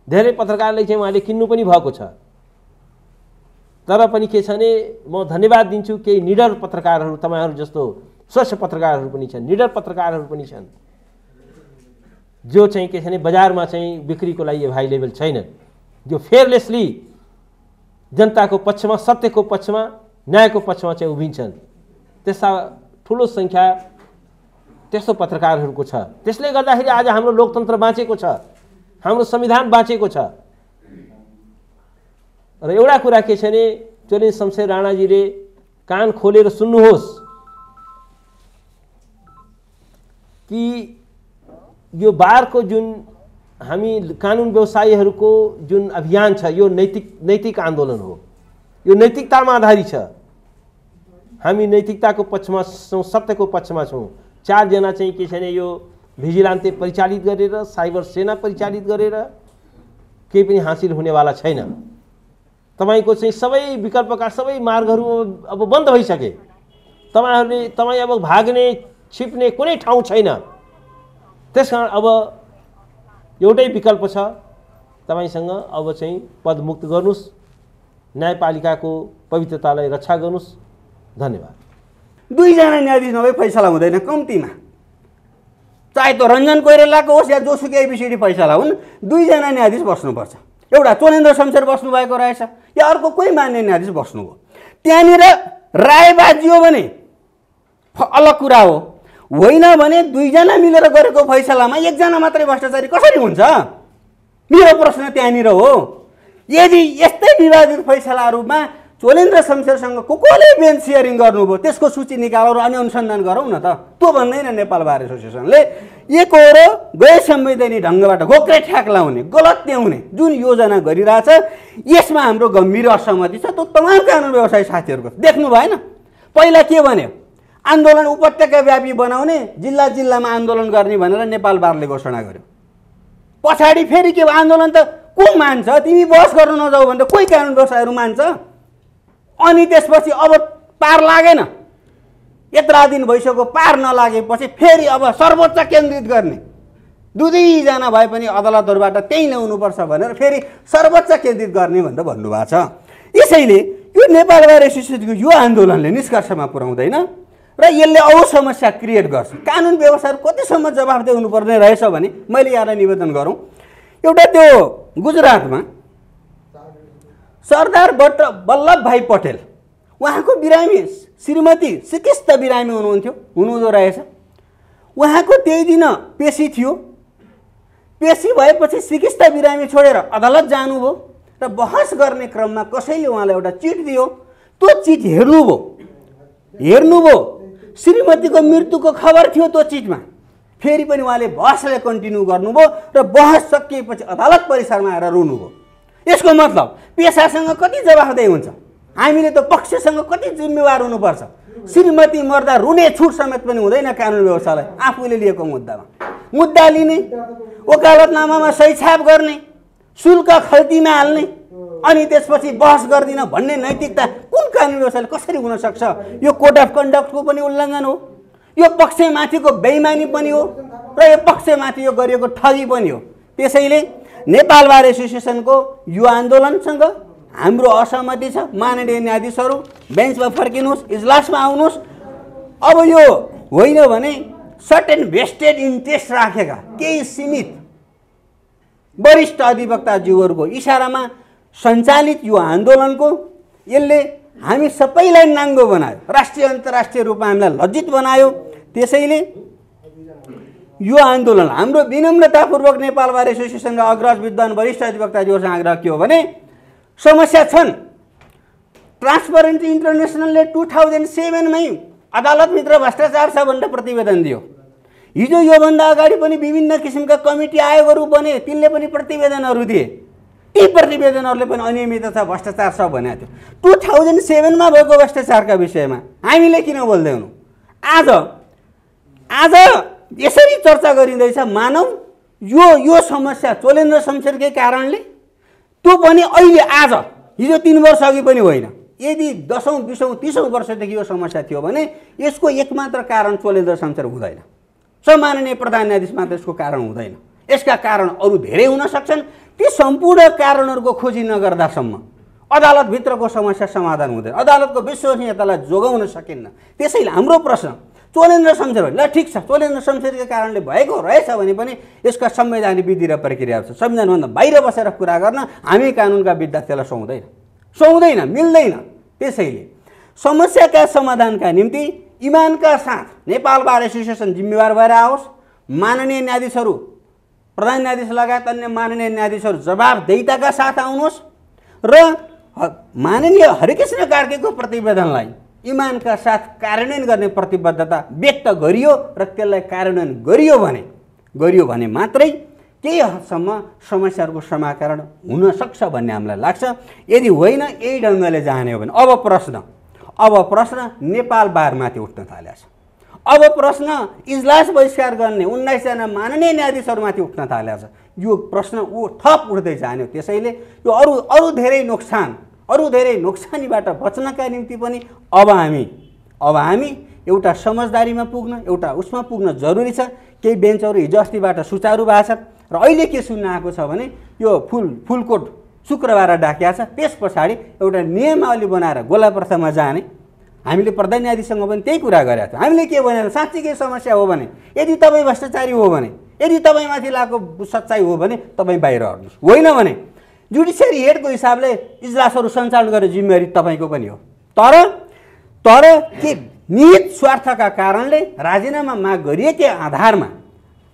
S2: धेरै पत्रकारलाई चाहिँ उहाँले किन्नु पनि भएको छ। तर पनि के छ भने म धन्यवाद दिन्छु केही निडर पत्रकारहरू, तपाईँहरू जस्तो स्वच्छ पत्रकारहरू पनि छन्, निडर पत्रकारहरू पनि छन् जो चाहिँ के छ भने बजारमा चाहिँ बिक्रीको लागि अभाइलेबल छैनन्, जो फेयरलेसली जनताको पक्षमा, सत्यको पक्षमा, न्यायको पक्षमा चाहिँ उभिन्छन्। त्यस्ता ठुलो सङ्ख्या त्यस्तो पत्रकारहरूको छ। त्यसले गर्दाखेरि आज हाम्रो लोकतन्त्र बाँचेको छ, हाम्रो संविधान बाँचेको छ। र एउटा कुरा के छ भने चोलेन शमशेर राणाजीले कान खोलेर सुन्नुहोस् कि यो बारको जुन हामी कानुन व्यवसायीहरूको जुन अभियान छ यो नैतिक आन्दोलन हो। यो नैतिकतामा आधारित छ। हामी नैतिकताको पक्षमा छौँ, सत्यको पक्षमा छौँ। 4 जना चाहिँ के छ भने यो भिजिलान्ते परिचालित गरेर, साइबर सेना परिचालित गरेर केही पनि हासिल हुनेवाला छैन। तपाईको चाहिँ सबै विकल्पका सबै मार्गहरू अब बन्द भइसके। तपाईँ अब भाग्ने छिप्ने कुनै ठाउँ छैन। त्यसकारण अब एउटै विकल्प छ, तपाईसँग अब चाहिँ पदमुक्त गर्नुस्, न्यायपालिकाको पवित्रतालाई रक्षा गर्नुस्। धन्यवाद।
S3: 2 जना न्यायाधीश नभए फैसला हुँदैन कम्तीमा, चाहे त रञ्जन कोइरालाको होस् या जोसुकै एबिसिडी फैसला हुन्, 2 जना न्यायाधीश बस्नुपर्छ। एउटा चोलेन्द्र शमशेर बस्नु भएको रहेछ या अर्को कोही मान्ने न्यायाधीश बस्नुभयो। त्यहाँनिर राय बाजियो भने अलग कुरा हो, होइन भने 2 जना मिलेर गरेको फैसलामा 1 जना मात्रै भ्रष्टाचारी कसरी हुन्छ? मेरो प्रश्न त्यहाँनिर हो। यदि यस्तै विवादित फैसलाहरूमा चोलेन्द्र शमशेरसँग कसले बेन्च सेयरिङ गर्नुभयो त्यसको सूची निकालौँ र अनि अनुसन्धान गरौँ न त। त्यो भन्दैन नेपाल बार एसोसिएसनले। एकहोरो गैर संवैधानिक ढङ्गबाट घोक्रे ठ्याक लाउने, गलत ल्याउने जुन योजना गरिरहेछ यसमा हाम्रो गम्भीर असहमति छ। त्यो तमाम कानुन व्यवसायी साथीहरूको देख्नु भएन? पहिला के भन्यो? आन्दोलन उपत्यका व्यापी बनाउने, जिल्ला जिल्लामा आन्दोलन गर्ने भनेर नेपाल बारले घोषणा गर्यो। पछाडि फेरि के आन्दोलन त को मान्छ? तिमी बहस गर्न नजाऊ भन्दा कोही कानुन व्यवसायीहरू मान्छ? अनि त्यसपछि अब पार लागेन, यत्रा दिन भइसक्यो, पार नलागेपछि फेरि अब सर्वोच्च केन्द्रित गर्ने, 2 जना भए पनि अदालतहरूबाट त्यही ल्याउनुपर्छ भनेर फेरि सर्वोच्च केन्द्रित गर्ने भनेर भन्नुभएको छ। यसैले यो नेपाल बार एसोसिएसनको यो आन्दोलनले निष्कर्षमा पुर्याउँदैन र यसले अरू समस्या क्रिएट गर्छ। कानुन व्यवसायहरू कतिसम्म जवाफदेही हुनुपर्ने रहेछ भने मैले यहाँलाई निवेदन गरौँ। एउटा त्यो गुजरातमा सरदार वल्लभभाइ पटेल उहाँको बिरामी श्रीमती सिकिस्त बिरामी हुनुहुँदो रहेछ। उहाँको त्यही दिन पेशी थियो। पेशी भएपछि सिकिस्त बिरामी छोडेर अदालत जानुभयो र बहस गर्ने क्रममा कसैले उहाँलाई एउटा चिट दियो। त्यो चिट हेर्नुभयो, श्रीमतीको मृत्युको खबर थियो त्यो चिटमा। फेरि पनि उहाँले बहसलाई कन्टिन्यू गर्नुभयो र बहस सकिएपछि अदालत परिसरमा आएर रुनुभयो। यसको मतलब पेसासँग कति जवाफदेही हुन्छ? हामीले त पक्षसँग कति जिम्मेवार हुनुपर्छ? श्रीमती मर्दा रुने छुट समेत पनि हुँदैन कानुन व्यवस्थालाई। आफूले लिएको मुद्दा लिने, वकालतनामामा सही छाप गर्ने, शुल्क खल्तीमा हाल्ने, अनि त्यसपछि बहस गर्दिन भन्ने नैतिकता कुन कानुन व्यवस्थाले कसरी हुन सक्छ? यो कोड अफ कन्डक्टको पनि उल्लङ्घन हो, यो पक्षमाथिको बेइमानी पनि हो र यो पक्षमाथि यो गरिएको ठगी पनि हो। त्यसैले नेपाल बार एसोसिएसनको यो आन्दोलनसँग हाम्रो असहमति छ। माननीय न्यायाधीशहरू बेन्चमा फर्किनुहोस्, इजलासमा आउनुहोस् अब यो होइन भने सर्टेन भेस्टेड इन्ट्रेस्ट राखेका केही सीमित वरिष्ठ अधिवक्ताज्यूहरूको इसारामा सञ्चालित यो आन्दोलनको यसले हामी सबैलाई नाङ्गो बनायो, राष्ट्रिय अन्तर्राष्ट्रिय रूपमा हामीलाई लज्जित बनायो। त्यसैले यो आन्दोलन हाम्रो विनम्रतापूर्वक नेपाल बार एसोसिएसनका अग्रज विद्वान वरिष्ठ अधिवक्ताज्यूहरूसँग आग्रह के हो भने समस्या छन्। ट्रान्सपरेन्सी इन्टरनेसनलले 2007मै अदालतभित्र भ्रष्टाचार छ भनेर प्रतिवेदन दियो। हिजो योभन्दा अगाडि पनि विभिन्न किसिमका कमिटी आयोगहरू बने, तिनले पनि प्रतिवेदनहरू दिए। ती प्रतिवेदनहरूले पनि अनियमितता छ, भ्रष्टाचार छ भनेको थियो। 2007मा भएको भ्रष्टाचारका विषयमा हामीले किन बोल्दैनौँ? आज यसरी चर्चा गरिँदैछ मानौ यो समस्या चोलेन्द्र शमशेरकै कारणले, त्यो पनि अहिले आज, हिजो 3 वर्ष अघि पनि होइन। यदि 10औं 20औं 30औं वर्षदेखि यो समस्या थियो भने यसको एकमात्र कारण चोलेन्द्र शमशेर हुँदैन, सम्माननीय प्रधान न्यायाधीश मात्र यसको कारण हुँदैन। यसका कारण अरू धेरै हुन सक्छन्। ती सम्पूर्ण कारणहरूको खोजी नगर्दासम्म अदालतभित्रको समस्या समाधान हुँदैन, अदालतको विश्वसनीयतालाई जोगाउन सकिन्न। त्यसैले हाम्रो प्रश्न चोलेन्द्र शमशेर ल ठिक छ, चोलेन्द्र शमशेरको कारणले भएको रहेछ भने पनि यसका संवैधानिक विधि र प्रक्रियाहरू छ। संविधानभन्दा बाहिर बसेर कुरा गर्न हामी कानुनका विद्यार्थीलाई सुहाउँदैन, मिल्दैन। त्यसैले समस्याका समाधानका निम्ति इमानका साथ नेपाल बार एसोसिएसन जिम्मेवार भएर आओस्। माननीय न्यायाधीशहरू, प्रधान न्यायाधीश लगायत अन्य माननीय न्यायाधीशहरू जवाबदेहिताका साथ आउनुहोस् र माननीय हरिकृष्ण कार्कीको प्रतिवेदनलाई इमानका साथ कार्यान्वयन गर्ने प्रतिबद्धता व्यक्त गरियो र त्यसलाई कार्यान्वयन गरियो भने मात्रै केही हदसम्म समस्याहरूको समाकरण हुन सक्छ भन्ने हामीलाई लाग्छ। यदि होइन यही ढङ्गले जाने हो भने अब प्रश्न नेपाल बारमाथि उठ्न थालेको छ। अब प्रश्न इजलास बहिष्कार गर्ने 19 जना माननीय न्यायाधीशहरूमाथि उठ्न थालेको छ। यो प्रश्न थप उठ्दै जाने हो। त्यसैले यो अरू धेरै नोक्सानीबाट बच्नका निम्ति पनि अब हामी एउटा समझदारीमा पुग्न, एउटा उसमा पुग्न जरुरी छ। केही बेन्चहरू हिजो अस्तिबाट सुचारू भएको छ र अहिले के सुन्न आएको छ भने यो फुलकोट शुक्रबार डाकिया छ, त्यस पछाडि एउटा नियमावली बनाएर गोलाप्रथामा जाने। हामीले प्रधान न्यायाधीशसँग पनि त्यही कुरा गरेका थियौँ। हामीले के भनेर साँच्चीकै समस्या हो भने, यदि तपाईँ भ्रष्टाचारी हो भने, यदि तपाईँमाथि लागेको सच्चाइ हो भने तपाईँ बाहिर हट्नुहोस्, होइन भने जुडिसियरी हेडको हिसाबले इजलासहरू सञ्चालन गर्ने जिम्मेवारी तपाईँको पनि हो। तर के निहित स्वार्थका कारणले राजीनामा माग गरिएकै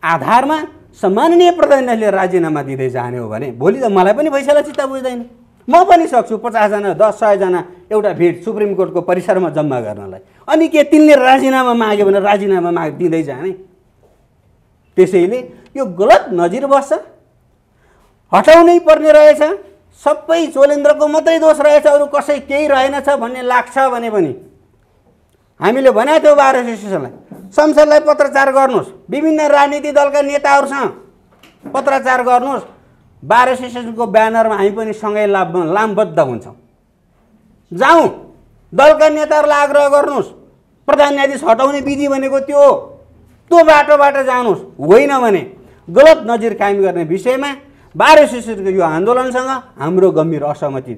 S3: आधारमा सम्माननीय प्रधान न्यायाधीशले राजीनामा दिँदै जाने हो भने भोलि त मलाई पनि पैसालाई चित्त बुझ्दैन। म पनि सक्छु 50 जना 10 100 जना एउटा भिड सुप्रिम कोर्टको परिसरमा जम्मा गर्नलाई। अनि के तिनले राजीनामा माग्यो भने राजीनामा माग दिँदै जाने? त्यसैले यो गलत नजिर बस्छ, हटाउनै पर्ने रहेछ। सबै चोलेन्द्रको मात्रै दोष रहेछ, अरू कसै केही रहेनछ भन्ने लाग्छ भने पनि हामीले भनेको थियौँ बार एसोसिएसनलाई, संसदलाई पत्रचार गर्नुहोस्, विभिन्न राजनीतिक दलका नेताहरूसँग पत्रचार गर्नुहोस्। बार एसोसिएसनको ब्यानरमा हामी पनि सँगै लामबद्ध हुन्छौँ। जाउँ, दलका नेताहरूलाई आग्रह गर्नुहोस्, प्रधान न्यायाधीश हटाउने विधि भनेको त्यो बाटोबाट जानुहोस्। होइन भने गलत नजिर कायम गर्ने विषयमा बार एसोसिएसनको यो आन्दोलनसँग हाम्रो गम्भीर असहमति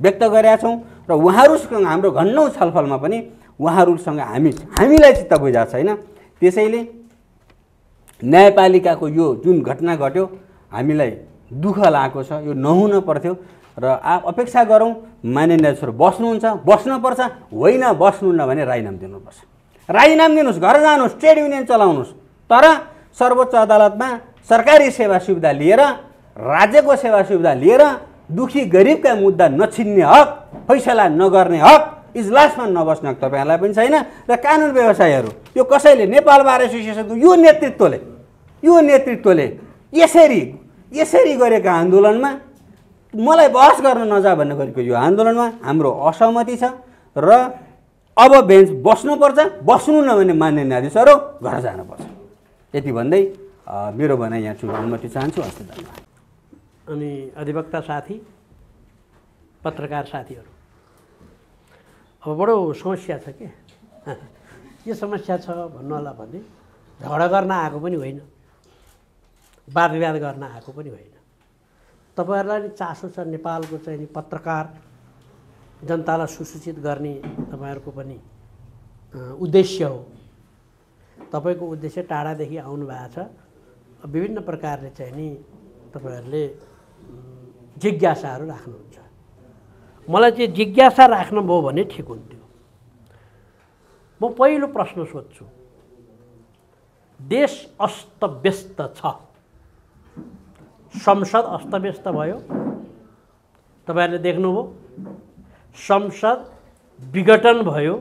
S3: व्यक्त गरेका छौँ र उहाँहरूसँग हाम्रो घन्नौँ छलफलमा पनि उहाँहरूसँग हामीलाई चित्त बुझाएको छैन। त्यसैले न्यायपालिकाको यो जुन घटना घट्यो हामीलाई दुःख लागेको छ, यो नहुन पर्थ्यो र अपेक्षा गरौँ माननीय न्यायाधीशहरू बस्नुपर्छ। होइन बस्नुहुन्न भने राजीनामा दिनुपर्छ। राजीनामा दिनुहोस्, घर जानुहोस्, ट्रेड युनियन चलाउनुहोस्, तर सर्वोच्च अदालतमा सरकारी सेवा सुविधा लिएर, राज्यको सेवा सुविधा लिएर दुखी गरिबका मुद्दा नछिन्ने हक, फैसला नगर्ने हक, इजलासमा नबस्ने हक तपाईँहरूलाई पनि छैन। र कानुन व्यवसायीहरू यो कसैले नेपाल बार एसोसिएसनको यो नेतृत्वले यसरी गरेको आन्दोलनमा मलाई बहस गर्न नजा भन्ने गरेको यो आन्दोलनमा हाम्रो असहमति छ र अब बेन्च बस्नुपर्छ। बस्नुहुन्न भने मान्य न्यायाधीशहरू घर जानुपर्छ। यति भन्दै मेरो भनाइ यहाँ छुट्याउन अनुमति चाहन्छु। हस्, धन्यवाद।
S1: अनि अधिवक्ता साथी, पत्रकार साथीहरू, अब बडो समस्या छ के के समस्या छ भन्नु होला भने झगडा गर्न आएको पनि होइन, वाद विवाद गर्न आएको पनि होइन। तपाईँहरूलाई चासो छ नेपालको चाहिँ पत्रकार जनतालाई सुसूचित गर्ने तपाईँहरूको पनि उद्देश्य हो। तपाईँको उद्देश्य टाढादेखि आउनु भएको छ, विभिन्न प्रकारले चाहिँ नि तपाईँहरूले जिज्ञासाहरू राख्नुहुन्छ। मलाई चाहिँ जिज्ञासा राख्नुभयो भने ठिक हुन्थ्यो। म पहिलो प्रश्न सोध्छु, देश अस्तव्यस्त छ, संसद अस्तव्यस्त भयो, तपाईँहरूले देख्नुभयो, संसद विघटन भयो।